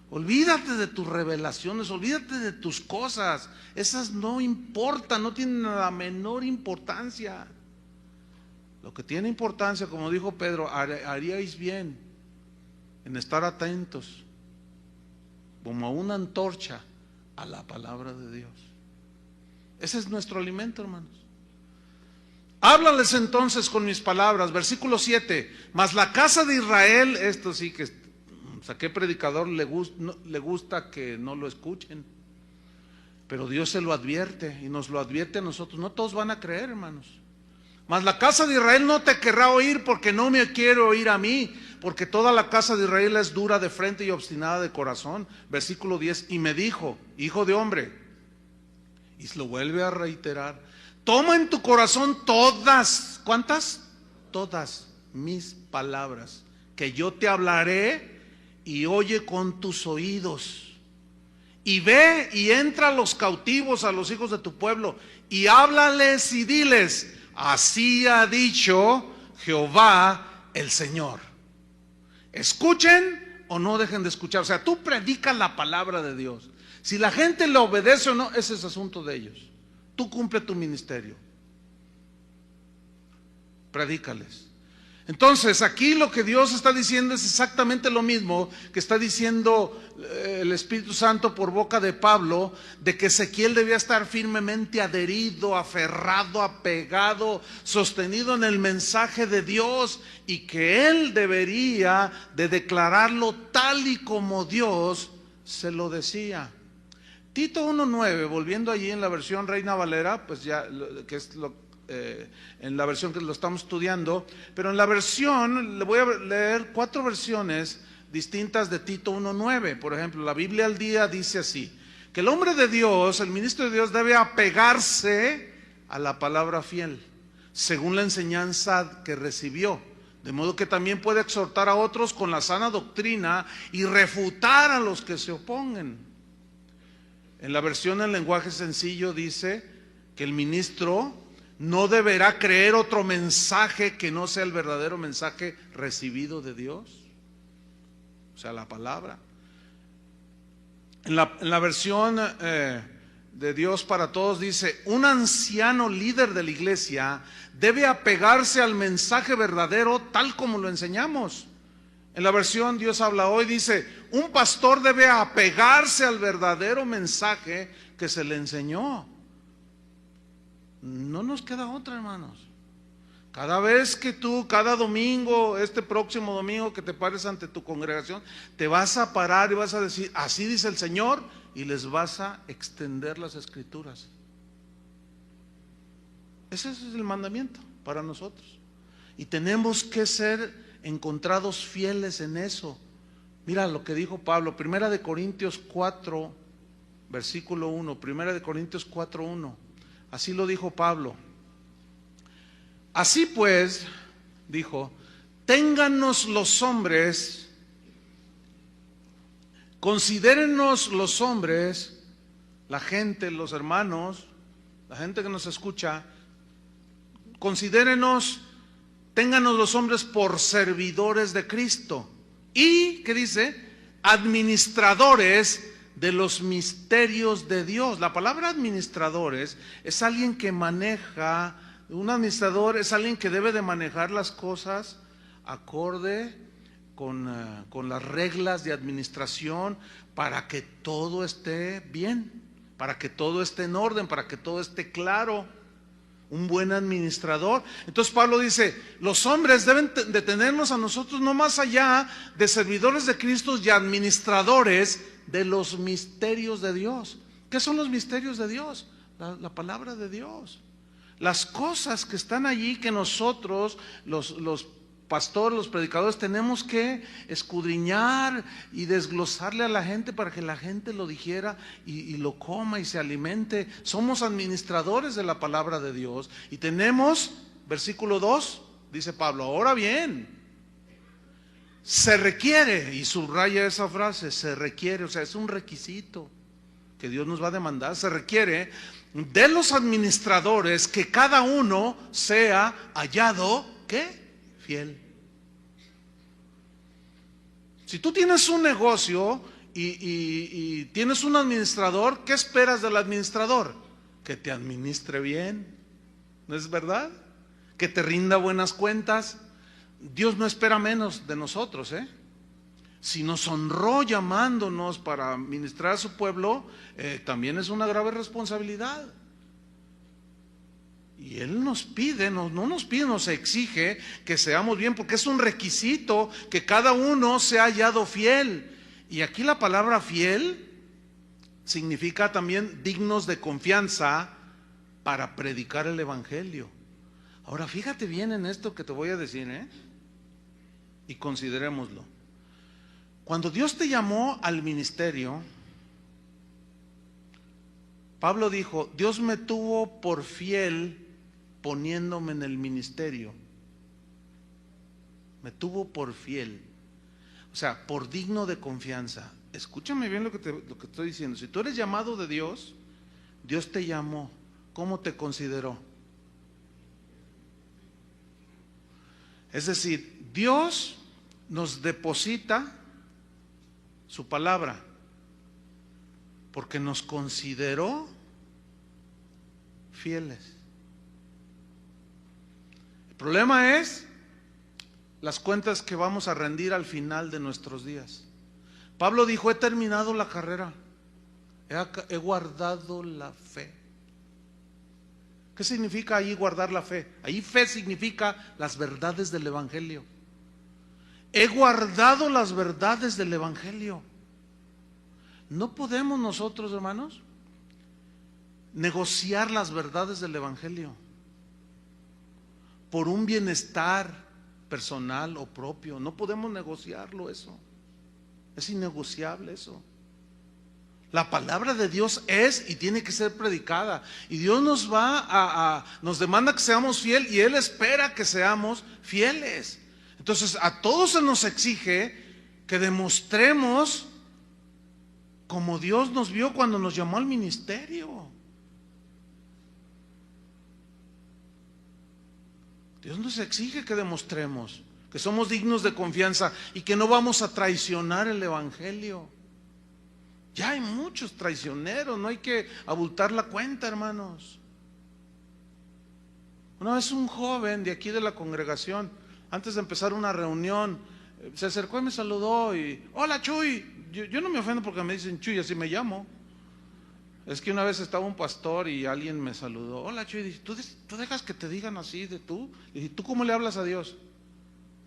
olvídate de tus revelaciones, olvídate de tus cosas. Esas no importan, no tienen la menor importancia. Lo que tiene importancia, como dijo Pedro, haríais bien en estar atentos como a una antorcha a la palabra de Dios. Ese es nuestro alimento, hermanos. Háblales entonces con mis palabras. Versículo 7. Mas la casa de Israel, esto sí que, ¿a qué predicador le gusta que no lo escuchen? Pero Dios se lo advierte y nos lo advierte a nosotros. No todos van a creer, hermanos. Mas la casa de Israel no te querrá oír, porque no me quiere oír a mí, porque toda la casa de Israel es dura de frente y obstinada de corazón. Versículo 10. Y me dijo: hijo de hombre, y se lo vuelve a reiterar, toma en tu corazón todas, ¿cuántas? Todas mis palabras, que yo te hablaré, y oye con tus oídos. Y ve y entra a los cautivos, a los hijos de tu pueblo, y háblales y diles: así ha dicho Jehová el Señor. Escuchen o no dejen de escuchar. O sea, tú predicas la palabra de Dios. Si la gente le obedece o no, ese es asunto de ellos. Tú cumple tu ministerio. Predícales. Entonces, aquí lo que Dios está diciendo es exactamente lo mismo que está diciendo el Espíritu Santo por boca de Pablo, de que Ezequiel debía estar firmemente adherido, aferrado, apegado, sostenido en el mensaje de Dios, y que él debería de declararlo tal y como Dios se lo decía. Tito 1:9, volviendo allí en la versión Reina Valera, pues ya, que es en la versión que lo estamos estudiando, pero en la versión, le voy a leer 4 versiones distintas de Tito 1:9. Por ejemplo, la Biblia al Día dice así: que el hombre de Dios, el ministro de Dios, debe apegarse a la palabra fiel, según la enseñanza que recibió, de modo que también puede exhortar a otros con la sana doctrina y refutar a los que se opongan. En la versión en lenguaje sencillo dice que el ministro no deberá creer otro mensaje que no sea el verdadero mensaje recibido de Dios. o sea, la palabra. En la versión de Dios para Todos dice: un anciano líder de la iglesia debe apegarse al mensaje verdadero tal como lo enseñamos. En la versión Dios habla hoy dice: un pastor debe apegarse al verdadero mensaje que se le enseñó. No nos queda otra, hermanos. Cada vez que tú, cada domingo, este próximo domingo que te pares ante tu congregación, te vas a parar y vas a decir: así dice el Señor, y les vas a extender las escrituras. Ese es el mandamiento para nosotros. Y tenemos que ser encontrados fieles en eso. Mira lo que dijo Pablo, 1 Corintios 4, versículo 1, 1 Corintios 4, 1. Así lo dijo Pablo. Así pues, dijo, téngannos los hombres, considérennos los hombres, la gente, los hermanos, la gente que nos escucha, considérenos, téngannos los hombres por servidores de Cristo. Y, ¿qué dice? Administradores de los misterios de Dios. La palabra administradores es alguien que maneja. Un administrador es alguien que debe de manejar las cosas acorde con las reglas de administración para que todo esté bien, para que todo esté en orden, para que todo esté claro. Un buen administrador. Entonces Pablo dice: los hombres deben de tenernos a nosotros no más allá de servidores de Cristo y administradores de los misterios de Dios. ¿Qué son los misterios de Dios? La palabra de Dios. Las cosas que están allí que nosotros, los pastores, los predicadores, tenemos que escudriñar y desglosarle a la gente para que la gente lo digiera y lo coma y se alimente. Somos administradores de la palabra de Dios y tenemos, versículo 2, dice Pablo: ahora bien, se requiere, y subraya esa frase, se requiere, o sea, es un requisito que Dios nos va a demandar, se requiere de los administradores que cada uno sea hallado, ¿qué? Fiel. Si tú tienes un negocio y tienes un administrador, ¿qué esperas del administrador? Que te administre bien, ¿no es verdad? Que te rinda buenas cuentas. Dios no espera menos de nosotros, Si nos honró llamándonos para ministrar a su pueblo, también es una grave responsabilidad. Y Él nos pide, no nos pide, nos exige que seamos bien, porque es un requisito que cada uno sea hallado fiel. Y aquí la palabra fiel significa también dignos de confianza para predicar el evangelio. Ahora fíjate bien en esto que te voy a decir, y considerémoslo. Cuando Dios te llamó al ministerio, Pablo dijo: Dios me tuvo por fiel poniéndome en el ministerio. Me tuvo por fiel, o sea, por digno de confianza. Escúchame bien lo que estoy diciendo. Si tú eres llamado de Dios, Dios te llamó. ¿Cómo te consideró? Es decir, Dios nos deposita su palabra porque nos consideró fieles. El problema es las cuentas que vamos a rendir al final de nuestros días. Pablo dijo: he terminado la carrera, he guardado la fe. ¿Qué significa ahí guardar la fe? Ahí fe significa las verdades del evangelio. He guardado las verdades del evangelio. No podemos nosotros, hermanos, negociar las verdades del evangelio por un bienestar personal o propio. No podemos negociarlo eso. Es innegociable eso. La palabra de Dios es y tiene que ser predicada. Y Dios nos nos demanda que seamos fieles y Él espera que seamos fieles. Entonces a todos se nos exige que demostremos como Dios nos vio cuando nos llamó al ministerio. Dios nos exige que demostremos que somos dignos de confianza y que no vamos a traicionar el evangelio. Ya hay muchos traicioneros, no hay que abultar la cuenta, hermanos. Una vez un joven de aquí de la congregación, antes de empezar una reunión, se acercó y me saludó y, hola Chuy. Yo no me ofendo porque me dicen Chuy, así me llamo. Es que una vez estaba un pastor y alguien me saludó, hola Chuy, dice, ¿tú dejas que te digan así de tú? Y dije, ¿tú cómo le hablas a Dios?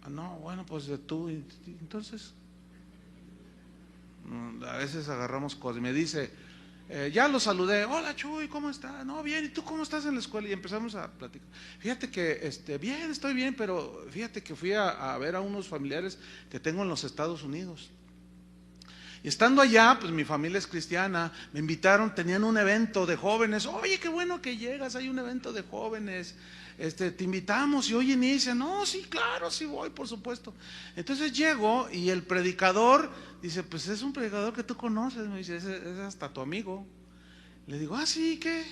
Ah, no, bueno, pues de tú. Entonces, a veces agarramos cosas. Y me dice, ya lo saludé, hola Chuy, ¿cómo estás? No, bien, ¿y tú cómo estás en la escuela? Y empezamos a platicar. Fíjate que, bien, estoy bien, pero fíjate que fui a ver a unos familiares que tengo en los Estados Unidos. Y estando allá, pues mi familia es cristiana, me invitaron, tenían un evento de jóvenes. Oye, qué bueno que llegas, hay un evento de jóvenes, te invitamos y hoy inicia. No, sí, claro, sí voy, por supuesto. Entonces llego y el predicador dice, pues es un predicador que tú conoces, me dice, es hasta tu amigo. Le digo, ah, sí, ¿qué?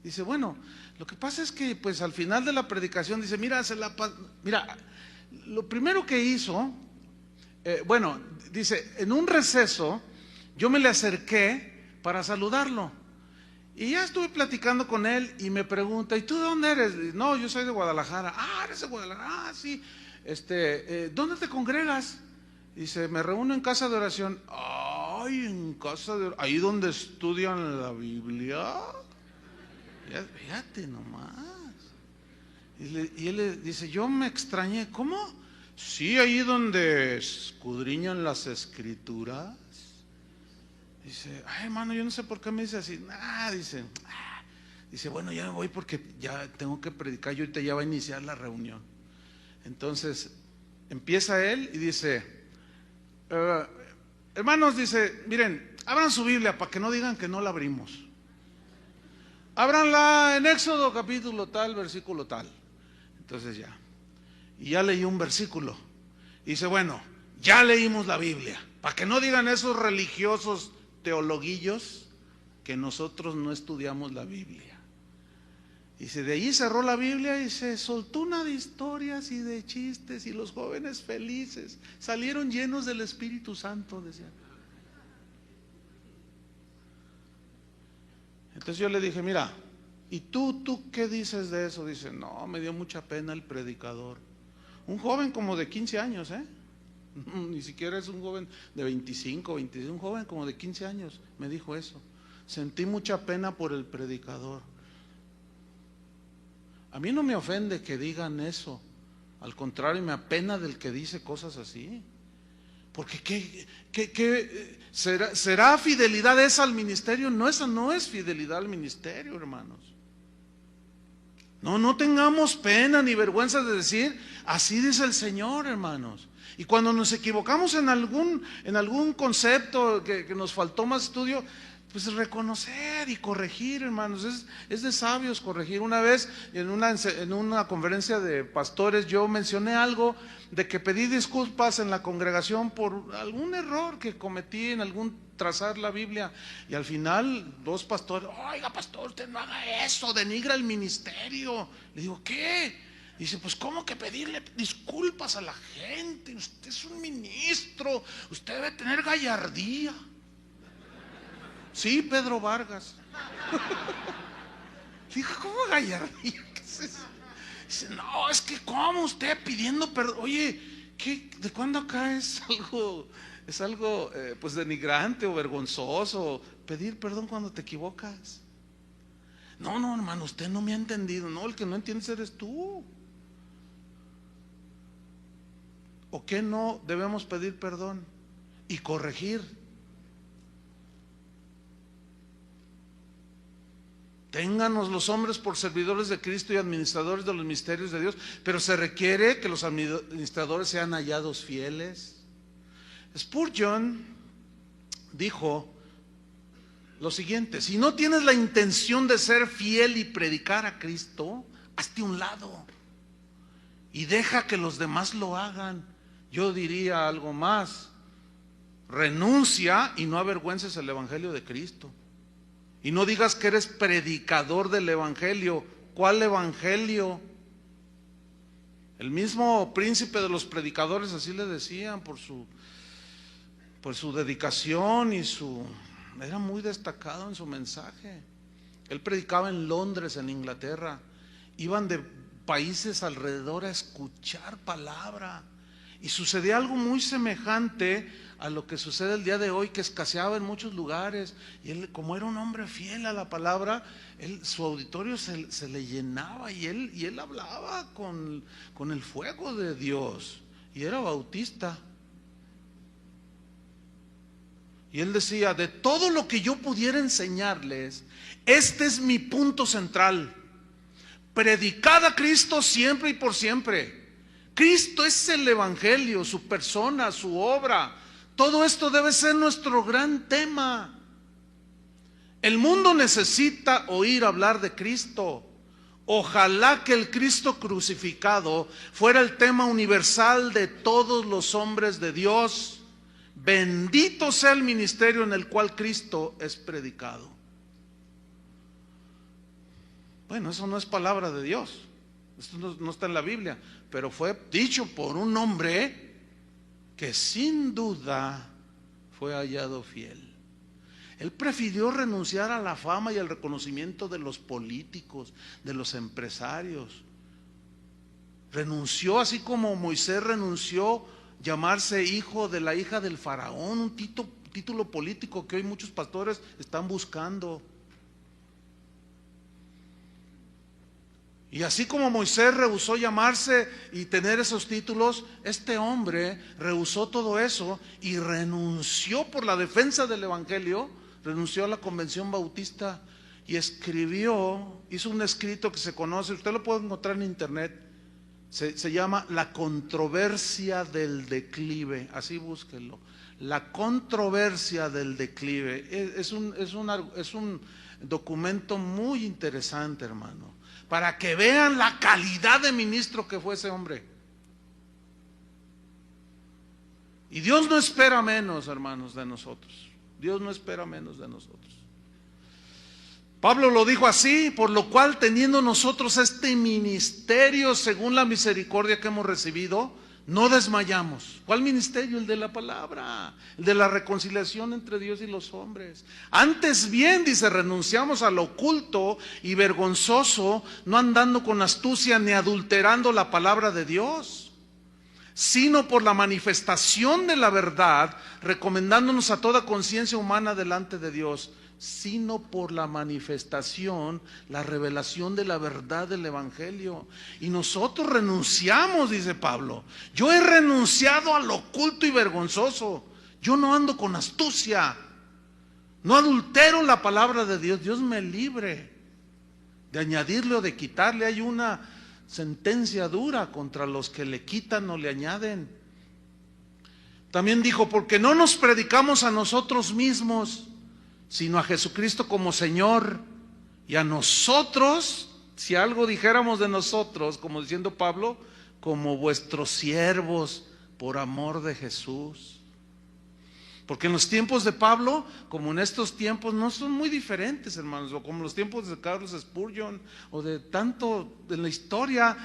Dice, bueno, lo que pasa es que pues al final de la predicación dice, mira, lo primero que hizo, dice, en un receso yo me le acerqué para saludarlo y ya estuve platicando con él y me pregunta, ¿y tú de dónde eres? No, yo soy de Guadalajara. Ah, eres de Guadalajara, ah, sí. ¿Dónde te congregas? Dice, me reúno en casa de oración. Ay, en casa de oración, ahí donde estudian la Biblia. Fíjate nomás. Y él le dice, yo me extrañé, ¿cómo? Sí, ahí donde escudriñan las escrituras. Dice, ay hermano, yo no sé por qué me dice así. Dice, bueno, ya me voy porque ya tengo que predicar y ahorita ya va a iniciar la reunión. Entonces empieza él y dice, hermanos, dice, miren, abran su Biblia para que no digan que no la abrimos. Ábranla en Éxodo capítulo tal, versículo tal. Entonces ya. Y ya leí un versículo. Y dice, bueno, ya leímos la Biblia. Para que no digan esos religiosos teologuillos que nosotros no estudiamos la Biblia. Dice, de ahí cerró la Biblia y se soltó una de historias y de chistes. Y los jóvenes felices salieron llenos del Espíritu Santo, decían. Entonces yo le dije, mira, ¿y tú qué dices de eso? Dice, no, me dio mucha pena el predicador. Un joven como de 15 años, ni siquiera es un joven de 25, 26, un joven como de 15 años me dijo eso. Sentí mucha pena por el predicador. A mí no me ofende que digan eso, al contrario, me apena del que dice cosas así. Porque ¿qué será fidelidad esa al ministerio? No, esa no es fidelidad al ministerio, hermanos. No tengamos pena ni vergüenza de decir, así dice el Señor, hermanos. Y cuando nos equivocamos en algún concepto que nos faltó más estudio, pues reconocer y corregir, hermanos. Es de sabios corregir. Una vez en una conferencia de pastores yo mencioné algo de que pedí disculpas en la congregación por algún error que cometí en algún trazar la Biblia, y al final dos pastores, oiga pastor, usted no haga eso, denigra el ministerio. Le digo, ¿qué? Dice, pues ¿cómo que pedirle disculpas a la gente? Usted es un ministro, usted debe tener gallardía. Sí, Pedro Vargas. Dijo, ¿cómo gallardía? ¿Qué es eso? Dice, no, es que ¿cómo usted pidiendo perdón? Oye, ¿de cuándo acá es algo pues denigrante o vergonzoso pedir perdón cuando te equivocas? No, hermano, usted no me ha entendido. No, el que no entiendes eres tú. ¿O qué no debemos pedir perdón y corregir? Ténganos los hombres por servidores de Cristo y administradores de los misterios de Dios, pero se requiere que los administradores sean hallados fieles. Spurgeon dijo lo siguiente: si no tienes la intención de ser fiel y predicar a Cristo, hazte a un lado y deja que los demás lo hagan. Yo diría algo más: renuncia y no avergüences el evangelio de Cristo. Y no digas que eres predicador del evangelio. ¿Cuál evangelio? El mismo príncipe de los predicadores así le decían por su dedicación era muy destacado en su mensaje. Él predicaba en Londres, en Inglaterra. Iban de países alrededor a escuchar palabra. Y sucedía algo muy semejante a lo que sucede el día de hoy, que escaseaba en muchos lugares. Y él, como era un hombre fiel a la palabra, su auditorio se le llenaba y él hablaba con el fuego de Dios. Y era bautista. Y él decía, de todo lo que yo pudiera enseñarles, este es mi punto central. Predicad a Cristo siempre y por siempre. Cristo es el evangelio, su persona, su obra. Todo esto debe ser nuestro gran tema. El mundo necesita oír hablar de Cristo. Ojalá que el Cristo crucificado fuera el tema universal de todos los hombres de Dios. Bendito sea el ministerio en el cual Cristo es predicado. Bueno, eso no es palabra de Dios. Esto no está en la Biblia, pero fue dicho por un hombre que sin duda fue hallado fiel. Él prefirió renunciar a la fama y al reconocimiento de los políticos, de los empresarios. Renunció, así como Moisés renunció llamarse hijo de la hija del faraón, un título político que hoy muchos pastores están buscando. Y así como Moisés rehusó llamarse y tener esos títulos, este hombre rehusó todo eso y renunció por la defensa del evangelio, renunció a la convención bautista y hizo un escrito que se conoce, usted lo puede encontrar en internet, se llama La controversia del declive, así búsquenlo. La controversia del declive es un documento muy interesante, hermano, para que vean la calidad de ministro que fue ese hombre. Y Dios no espera menos, hermanos, de nosotros. Dios no espera menos de nosotros. Pablo lo dijo así, por lo cual teniendo nosotros este ministerio según la misericordia que hemos recibido, no desmayamos. ¿Cuál ministerio? El de la palabra, el de la reconciliación entre Dios y los hombres. Antes bien, dice, renunciamos a lo oculto y vergonzoso, no andando con astucia ni adulterando la palabra de Dios, sino por la manifestación de la verdad, recomendándonos a toda conciencia humana delante de Dios, sino por la manifestación, la revelación de la verdad del evangelio. Y nosotros renunciamos, dice Pablo. Yo he renunciado a lo oculto y vergonzoso. Yo no ando con astucia, no adultero la palabra de Dios. Dios me libre de añadirle o de quitarle. Hay una sentencia dura contra los que le quitan o le añaden. También dijo, porque no nos predicamos a nosotros mismos, sino a Jesucristo como Señor, y a nosotros, si algo dijéramos de nosotros, como diciendo Pablo, como vuestros siervos por amor de Jesús. Porque en los tiempos de Pablo, como en estos tiempos, no son muy diferentes, hermanos, o como los tiempos de Carlos Spurgeon, o de tanto en la historia,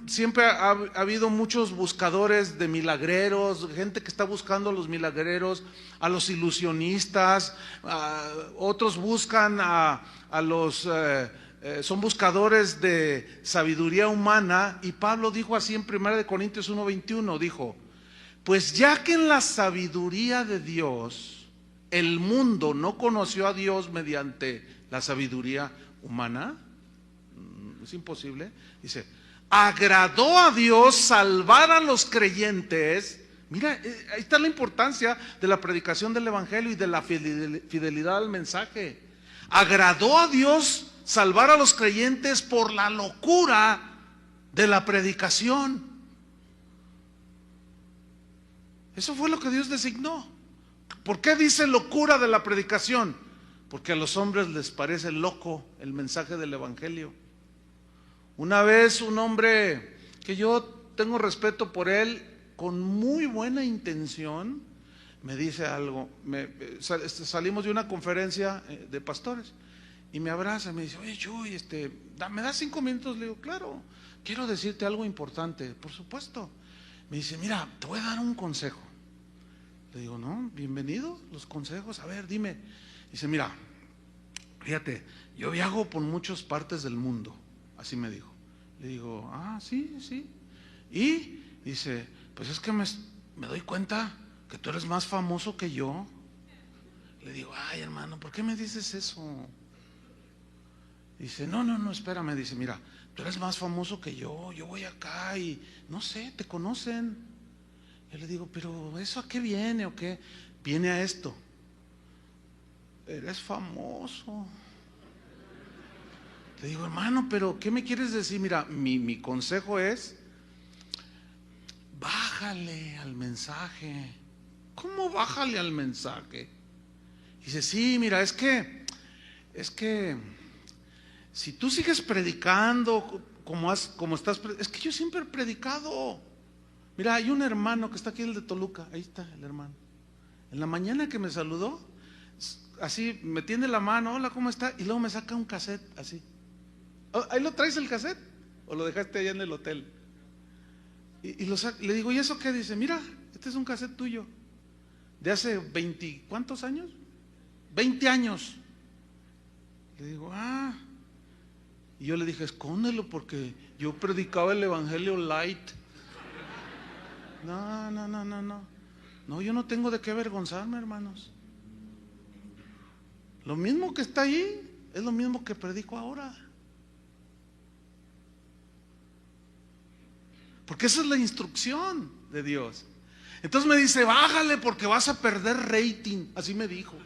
siempre ha habido muchos buscadores de milagreros, gente que está buscando a los milagreros, a los ilusionistas, otros buscan son buscadores de sabiduría humana, y Pablo dijo así en 1 Corintios 1:21, dijo, pues ya que en la sabiduría de Dios el mundo no conoció a Dios mediante la sabiduría humana, es imposible, dice, agradó a Dios salvar a los creyentes. Mira, ahí está la importancia de la predicación del evangelio y de la fidelidad al mensaje. Agradó a Dios salvar a los creyentes por la locura de la predicación. Eso fue lo que Dios designó. ¿Por qué dice locura de la predicación? Porque a los hombres les parece loco el mensaje del evangelio. Una vez un hombre que yo tengo respeto por él, con muy buena intención, me dice algo. Salimos de una conferencia de pastores y me abraza, me dice, oye Chuy, ¿me das 5 minutos? Le digo, claro. quiero decirte algo importante. Por supuesto. Me dice, mira, te voy a dar un consejo. Le digo, no, bienvenido, los consejos, a ver, dime. Dice, mira, fíjate, yo viajo por muchas partes del mundo, así me dijo. Le digo, sí, sí. Y dice, pues es que me doy cuenta que tú eres más famoso que yo. Le digo, ay hermano, ¿por qué me dices eso? Dice, no, espérame. Dice, mira, tú eres más famoso que yo voy acá y no sé, te conocen. Yo le digo, pero ¿eso a qué viene o qué? Viene a esto. Eres famoso. Le digo, hermano, pero ¿qué me quieres decir? Mira, mi consejo es, bájale al mensaje. ¿Cómo bájale al mensaje? Dice, sí, mira, es que si tú sigues predicando como estás, es que yo siempre he predicado. Mira, hay un hermano que está aquí, el de Toluca, ahí está el hermano. En la mañana que me saludó, así me tiende la mano, hola, ¿cómo está? Y luego me saca un cassette, así. ¿Ahí lo traes el cassette? ¿O lo dejaste allá en el hotel? Y le digo, ¿y eso qué? Dice, mira, este es un cassette tuyo. De hace 20, ¿cuántos años? 20 años. Le digo, Y yo le dije, escóndelo porque yo predicaba el evangelio light. No, yo no tengo de qué avergonzarme, hermanos. Lo mismo que está ahí es lo mismo que predico ahora. Porque esa es la instrucción de Dios. Entonces me dice, bájale porque vas a perder rating. Así me dijo.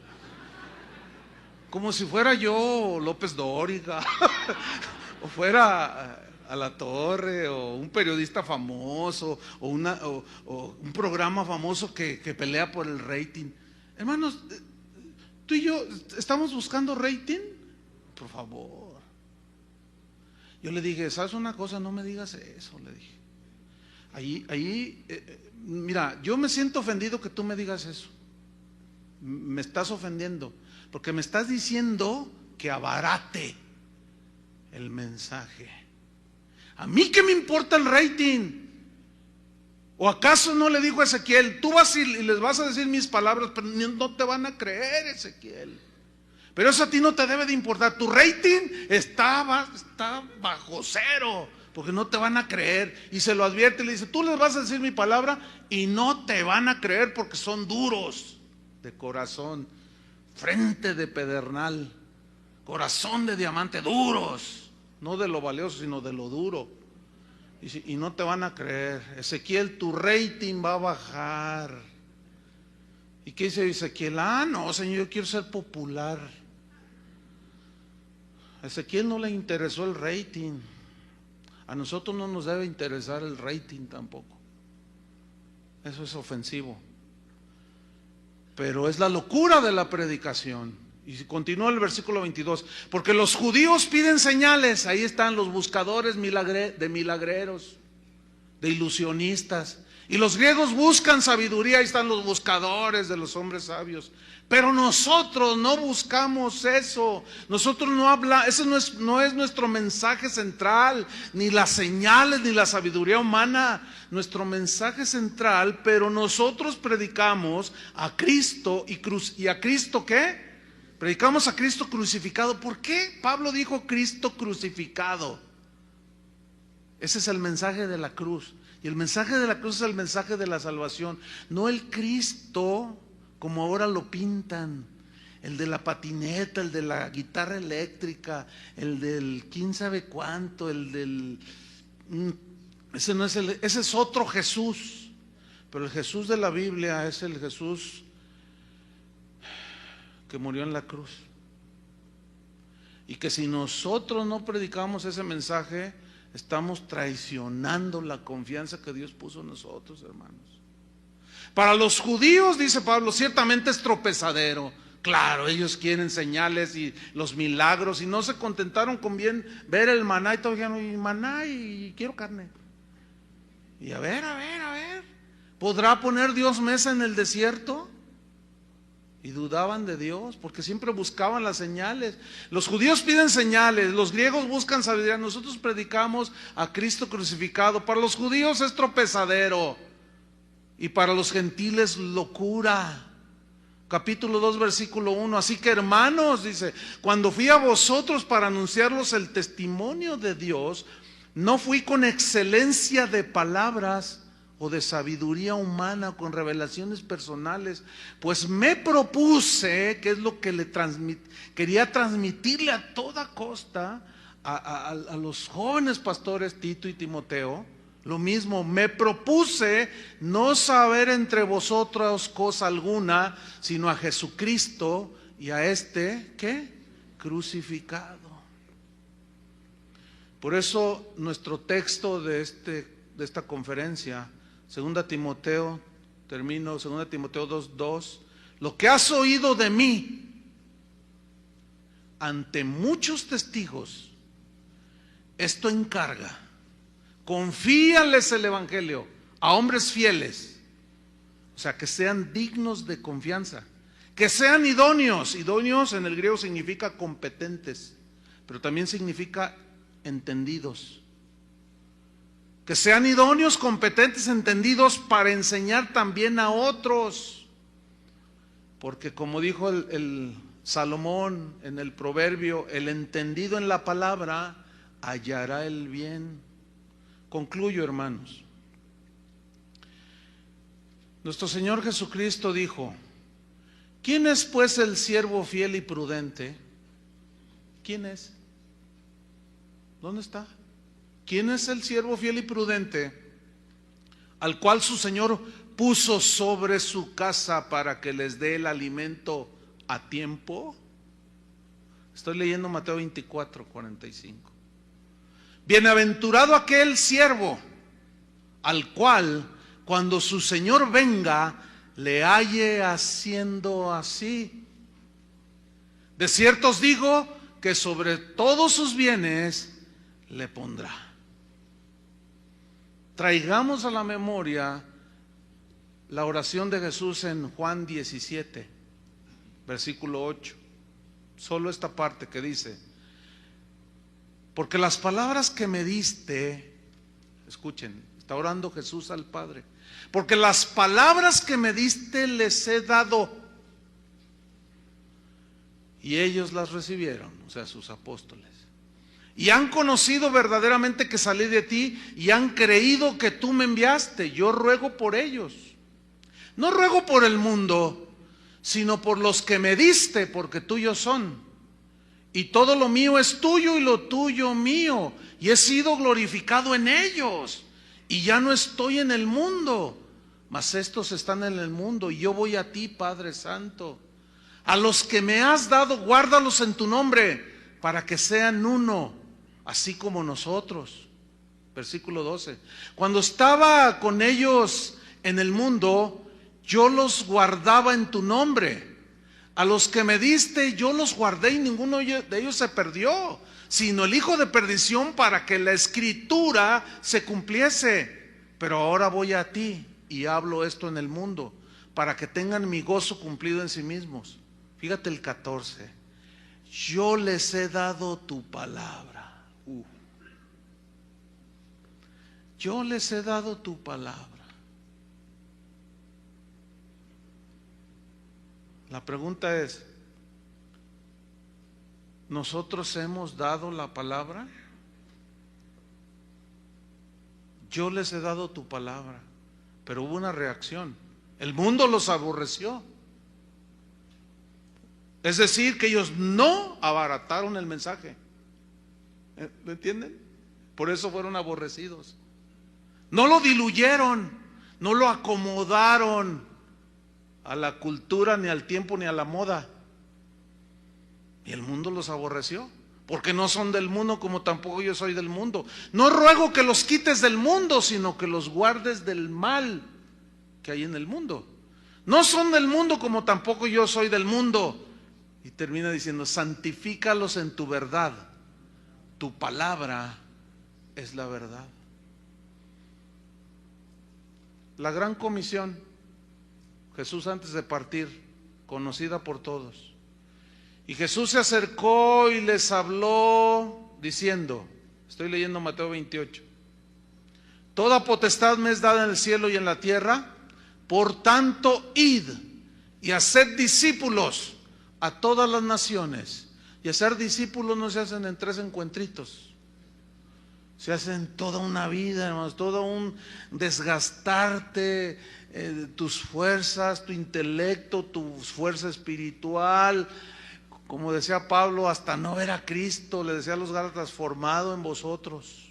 Como si fuera yo López Dóriga o fuera a la Torre, o un periodista famoso, o un programa famoso que pelea por el rating. Hermanos, tú y yo estamos buscando rating, por favor. Yo le dije, ¿sabes una cosa? No me digas eso, le dije. Mira, yo me siento ofendido que tú me digas eso. Me estás ofendiendo, porque me estás diciendo que abarate el mensaje. ¿A mí qué me importa el rating? ¿O acaso no le dijo a Ezequiel, tú vas y les vas a decir mis palabras, pero no te van a creer, Ezequiel? Pero eso a ti no te debe de importar. Tu rating está bajo cero, porque no te van a creer. Y se lo advierte y le dice, tú les vas a decir mi palabra y no te van a creer porque son duros de corazón, frente de pedernal, corazón de diamante, duros, no de lo valioso sino de lo duro. Y no te van a creer. Ezequiel, tu rating va a bajar. ¿Y qué dice Ezequiel? No, Señor, yo quiero ser popular. A Ezequiel no le interesó el rating. A nosotros no nos debe interesar el rating tampoco. Eso es ofensivo. Pero es la locura de la predicación. Y continúa el versículo 22. Porque los judíos piden señales. Ahí están los buscadores de milagreros, de ilusionistas. Y los griegos buscan sabiduría. Ahí están los buscadores de los hombres sabios. Pero nosotros no buscamos eso. Nosotros no hablamos. Ese no es nuestro mensaje central. Ni las señales, ni la sabiduría humana. Nuestro mensaje central. Pero nosotros predicamos a Cristo. ¿Y a Cristo qué? Predicamos a Cristo crucificado. ¿Por qué Pablo dijo Cristo crucificado? Ese es el mensaje de la cruz. Y el mensaje de la cruz es el mensaje de la salvación. No el Cristo como ahora lo pintan. El de la patineta, el de la guitarra eléctrica, el del quién sabe cuánto, ese no es ese es otro Jesús. Pero el Jesús de la Biblia es el Jesús que murió en la cruz. Y que si nosotros no predicamos ese mensaje, estamos traicionando la confianza que Dios puso en nosotros, hermanos. Para los judíos, dice Pablo, ciertamente es tropezadero. Claro, ellos quieren señales y los milagros, y no se contentaron con bien ver el maná, y todos dijeron, y maná, y quiero carne. Y a ver, ¿podrá poner Dios mesa en el desierto? Y dudaban de Dios, porque siempre buscaban las señales. Los judíos piden señales, los griegos buscan sabiduría. Nosotros predicamos a Cristo crucificado. Para los judíos es tropezadero, y para los gentiles locura. Capítulo 2, versículo 1. Así que, hermanos, dice, cuando fui a vosotros para anunciarlos el testimonio de Dios, no fui con excelencia de palabras o de sabiduría humana, con revelaciones personales, pues me propuse, que es lo que quería transmitirle a toda costa a los jóvenes pastores Tito y Timoteo, lo mismo, me propuse no saber entre vosotros cosa alguna, sino a Jesucristo y a este, ¿qué? Crucificado. Por eso nuestro texto de esta conferencia, 2 Timoteo, termino, 2 Timoteo 2:2, lo que has oído de mí ante muchos testigos, esto encarga, confíales el evangelio a hombres fieles, o sea, que sean dignos de confianza, que sean idóneos. Idóneos en el griego significa competentes, pero también significa entendidos. Que sean idóneos, competentes, entendidos para enseñar también a otros. Porque como dijo el Salomón en el proverbio, el entendido en la palabra hallará el bien. Concluyo, hermanos. Nuestro Señor Jesucristo dijo: ¿quién es pues el siervo fiel y prudente? ¿Quién es? ¿Dónde está? ¿Quién es el siervo fiel y prudente al cual su Señor puso sobre su casa para que les dé el alimento a tiempo? Estoy leyendo Mateo 24:45. Bienaventurado aquel siervo al cual cuando su Señor venga le halle haciendo así. De cierto os digo que sobre todos sus bienes le pondrá. Traigamos a la memoria la oración de Jesús en Juan 17, versículo 8. Solo esta parte que dice: porque las palabras que me diste, escuchen, está orando Jesús al Padre, porque las palabras que me diste les he dado, y ellos las recibieron, o sea, sus apóstoles. Y han conocido verdaderamente que salí de ti, y han creído que tú me enviaste. Yo ruego por ellos. No ruego por el mundo, sino por los que me diste, porque tuyos son. Y todo lo mío es tuyo, y lo tuyo mío. Y he sido glorificado en ellos. Y ya no estoy en el mundo, mas estos están en el mundo, y yo voy a ti, Padre Santo. A los que me has dado, guárdalos en tu nombre, para que sean uno, así como nosotros. Versículo 12. Cuando estaba con ellos en el mundo, yo los guardaba en tu nombre. A los que me diste, yo los guardé, y ninguno de ellos se perdió, sino el hijo de perdición, para que la escritura se cumpliese. Pero ahora voy a ti, y hablo esto en el mundo, para que tengan mi gozo cumplido en sí mismos. Fíjate el 14. Yo les he dado tu palabra. Yo les he dado tu palabra. La pregunta es: ¿nosotros hemos dado la palabra? Yo les he dado tu palabra, pero hubo una reacción. El mundo los aborreció. Es decir, que ellos no abarataron el mensaje. ¿Lo entienden? Por eso fueron aborrecidos. No lo diluyeron, no lo acomodaron a la cultura, ni al tiempo, ni a la moda. Y el mundo los aborreció, porque no son del mundo, como tampoco yo soy del mundo. No ruego que los quites del mundo, sino que los guardes del mal que hay en el mundo. No son del mundo, como tampoco yo soy del mundo. Y termina diciendo: santifícalos en tu verdad. Tu palabra es la verdad. La gran comisión, Jesús antes de partir conocida por todos. Y Jesús se acercó y les habló diciendo, estoy leyendo Mateo 28, toda potestad me es dada en el cielo y en la tierra, por tanto id y haced discípulos a todas las naciones. Y hacer discípulos no se hacen en 3 encuentritos, se hacen toda una vida, hermanos, todo un desgastarte, tus fuerzas, tu intelecto, tu fuerza espiritual. Como decía Pablo, hasta no ver a Cristo, le decía a los Gálatas, formado en vosotros.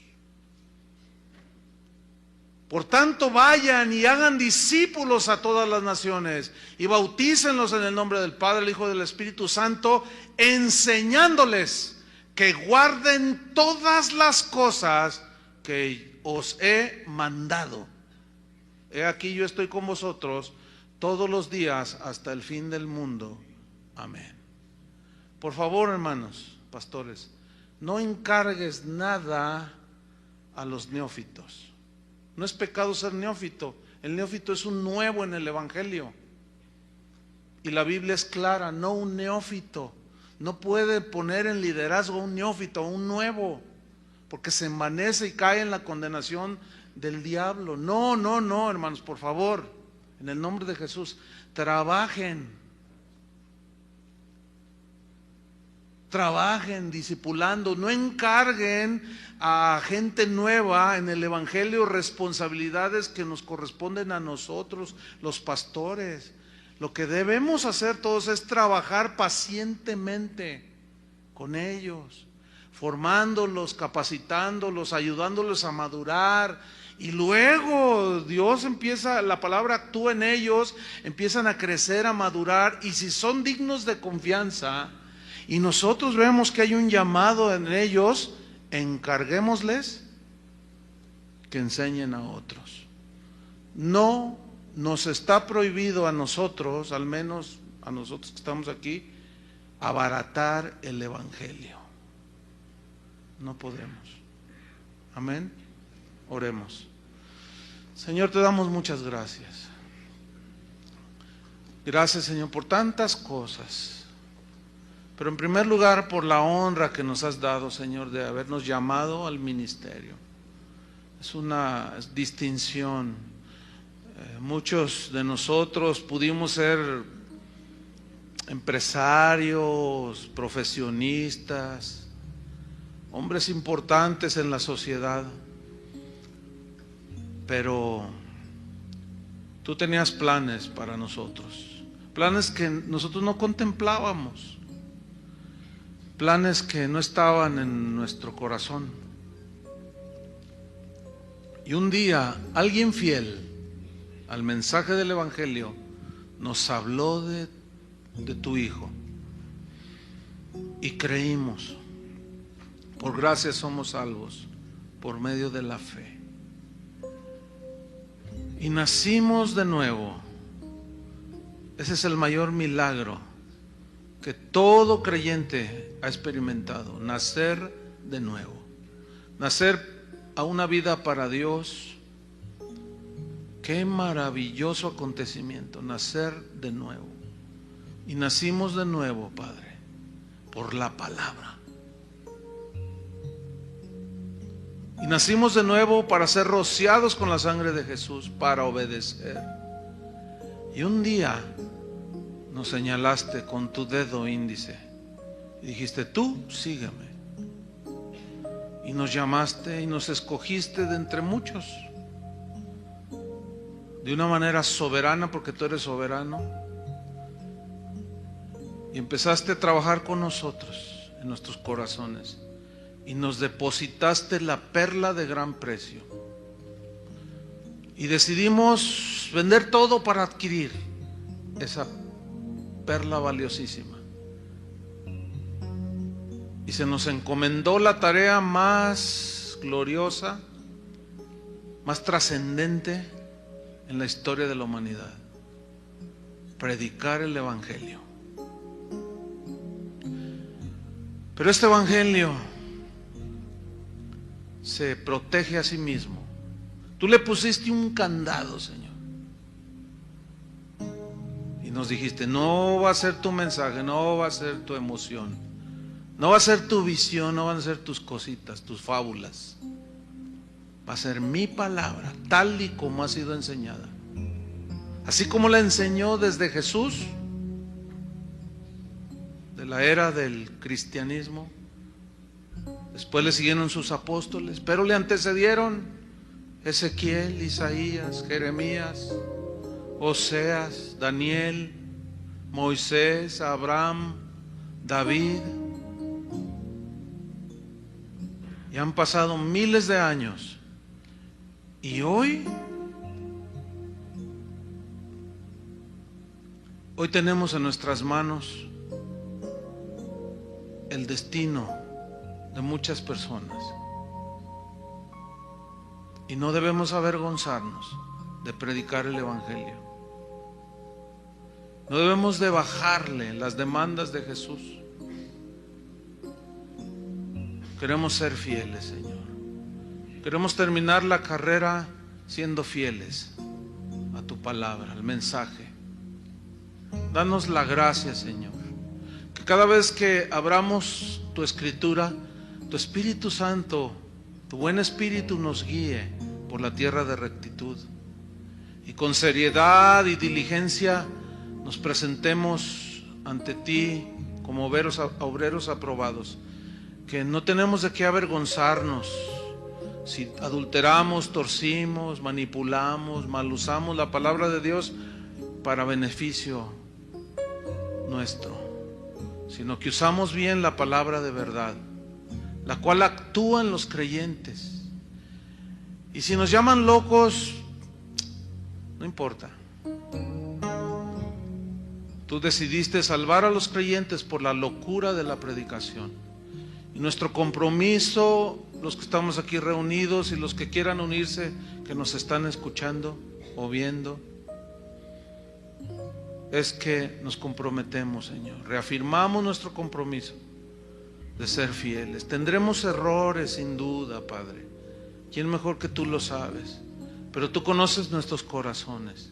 Por tanto, vayan y hagan discípulos a todas las naciones y bautícenlos en el nombre del Padre, el Hijo y del Espíritu Santo, enseñándoles que guarden todas las cosas que os he mandado. He aquí yo estoy con vosotros todos los días hasta el fin del mundo. Amén. Por favor, hermanos, pastores, no encargues nada a los neófitos. No es pecado ser neófito. El neófito es un nuevo en el Evangelio. Y la Biblia es clara, no un neófito. No puede poner en liderazgo a un neófito, a un nuevo, porque se envanece y cae en la condenación del diablo. No, no, no, hermanos, por favor, en el nombre de Jesús, trabajen discipulando, no encarguen a gente nueva en el Evangelio responsabilidades que nos corresponden a nosotros, los pastores. Lo que debemos hacer todos es trabajar pacientemente con ellos, formándolos, capacitándolos, ayudándolos a madurar. Y luego Dios empieza, la palabra actúa en ellos, empiezan a crecer, a madurar. Y si son dignos de confianza y nosotros vemos que hay un llamado en ellos, encarguémosles que enseñen a otros. No nos está prohibido a nosotros, al menos a nosotros que estamos aquí, abaratar el Evangelio. No podemos. Amén. Oremos. Señor, te damos muchas gracias. Gracias, Señor, por tantas cosas. Pero en primer lugar, por la honra que nos has dado, Señor, de habernos llamado al ministerio. Es una distinción. Muchos de nosotros pudimos ser empresarios, profesionistas, hombres importantes en la sociedad, pero tú tenías planes para nosotros, planes que nosotros no contemplábamos, planes que no estaban en nuestro corazón. Y un día alguien fiel al mensaje del Evangelio nos habló de tu Hijo y creímos. Por gracia somos salvos por medio de la fe y nacimos de nuevo. Ese es el mayor milagro que todo creyente ha experimentado: nacer de nuevo, nacer a una vida para Dios. Qué maravilloso acontecimiento, nacer de nuevo. Y nacimos de nuevo, Padre, por la palabra. Y nacimos de nuevo para ser rociados con la sangre de Jesús, para obedecer. Y un día nos señalaste con tu dedo índice y dijiste: tú sígueme. Y nos llamaste y nos escogiste de entre muchos, de una manera soberana, porque tú eres soberano, y empezaste a trabajar con nosotros en nuestros corazones y nos depositaste la perla de gran precio, y decidimos vender todo para adquirir esa perla valiosísima, y se nos encomendó la tarea más gloriosa, más trascendente en la historia de la humanidad: predicar el Evangelio. Pero este Evangelio se protege a sí mismo. Tú le pusiste un candado, Señor, y Y nos dijiste, no va a ser tu mensaje, no va a ser tu emoción, no va a ser tu visión, no van a ser tus cositas, tus fábulas. Va a ser mi palabra, tal y como ha sido enseñada. Así como la enseñó desde Jesús, de la era del cristianismo. Después le siguieron sus apóstoles, pero le antecedieron Ezequiel, Isaías, Jeremías, Oseas, Daniel, Moisés, Abraham, David. Y han pasado miles de años. Y hoy tenemos en nuestras manos el destino de muchas personas. Y no debemos avergonzarnos de predicar el Evangelio. No debemos de bajarle las demandas de Jesús. Queremos ser fieles, Señor. Queremos terminar la carrera siendo fieles a tu palabra, al mensaje. Danos la gracia, Señor, que cada vez que abramos tu escritura, tu Espíritu Santo, tu buen Espíritu nos guíe por la tierra de rectitud, y con seriedad y diligencia nos presentemos ante ti como obreros aprobados, que no tenemos de qué avergonzarnos si adulteramos, torcimos, manipulamos, mal usamos la palabra de Dios para beneficio nuestro, sino que usamos bien la palabra de verdad, la cual actúa en los creyentes. Y si nos llaman locos, no importa. Tú decidiste salvar a los creyentes por la locura de la predicación. Y nuestro compromiso, los que estamos aquí reunidos y los que quieran unirse, que nos están escuchando o viendo, es que nos comprometemos, Señor. Reafirmamos nuestro compromiso de ser fieles. Tendremos errores, sin duda, Padre. ¿Quién mejor que tú lo sabes? Pero tú conoces nuestros corazones.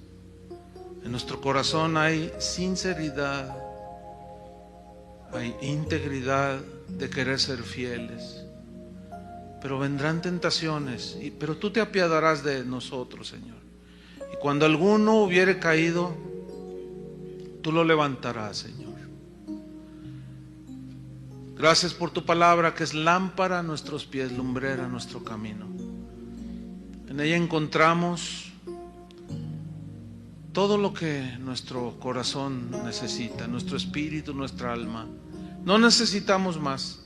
En nuestro corazón hay sinceridad, hay integridad de querer ser fieles. Pero vendrán tentaciones, pero tú te apiadarás de nosotros, Señor. Y cuando alguno hubiere caído, tú lo levantarás, Señor. Gracias por tu palabra, que es lámpara a nuestros pies, lumbrera a nuestro camino. En ella encontramos todo lo que nuestro corazón necesita, nuestro espíritu, nuestra alma. No necesitamos más.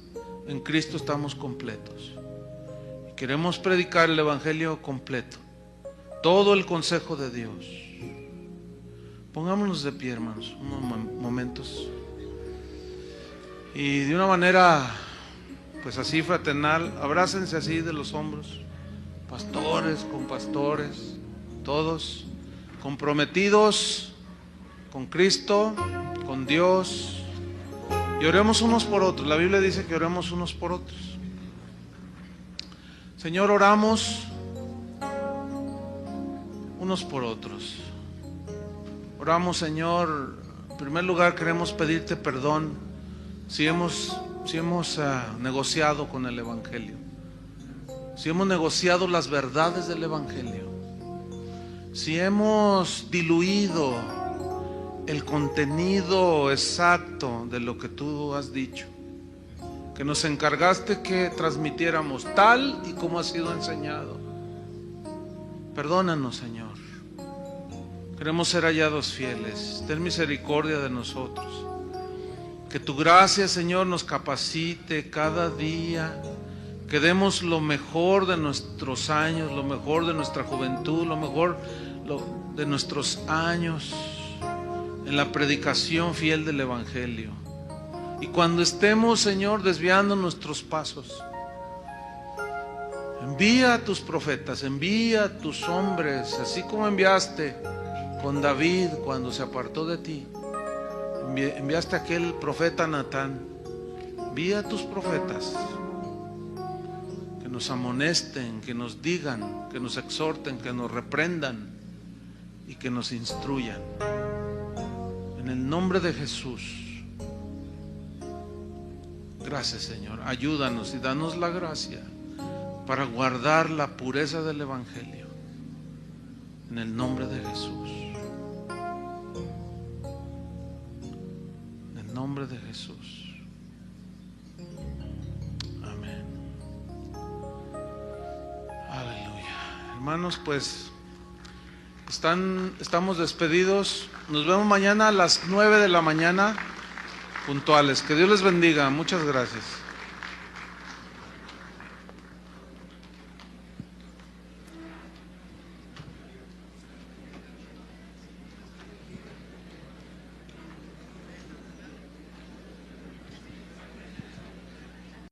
En Cristo estamos completos. Y queremos predicar el Evangelio completo, todo el consejo de Dios. Pongámonos de pie, hermanos, unos momentos. Y de una manera, pues así fraternal, abrácense así de los hombros. Pastores, con pastores, todos comprometidos con Cristo, con Dios. Y oremos unos por otros. La Biblia dice que oremos unos por otros. Señor, oramos unos por otros. Oramos, Señor, en primer lugar queremos pedirte perdón si hemos negociado con el Evangelio, si hemos negociado las verdades del Evangelio, si hemos diluido el contenido exacto de lo que tú has dicho, que nos encargaste que transmitiéramos tal y como ha sido enseñado. Perdónanos, Señor. Queremos ser hallados fieles. Ten misericordia de nosotros. Que tu gracia, Señor, nos capacite cada día. Que demos lo mejor de nuestros años, lo mejor de nuestra juventud, lo mejor de nuestros años en la predicación fiel del Evangelio. Y cuando estemos, Señor, desviando nuestros pasos, envía a tus profetas, envía a tus hombres, así como enviaste con David cuando se apartó de ti. Enviaste a aquel profeta Natán. Envía a tus profetas que nos amonesten, que nos digan, que nos exhorten, que nos reprendan y que nos instruyan. En el nombre de Jesús. Gracias, Señor. Ayúdanos y danos la gracia para guardar la pureza del Evangelio. En el nombre de Jesús. En el nombre de Jesús. Amén. Aleluya. Hermanos, pues estamos despedidos. Nos vemos mañana a las 9 de la mañana puntuales. Que Dios les bendiga. Muchas gracias.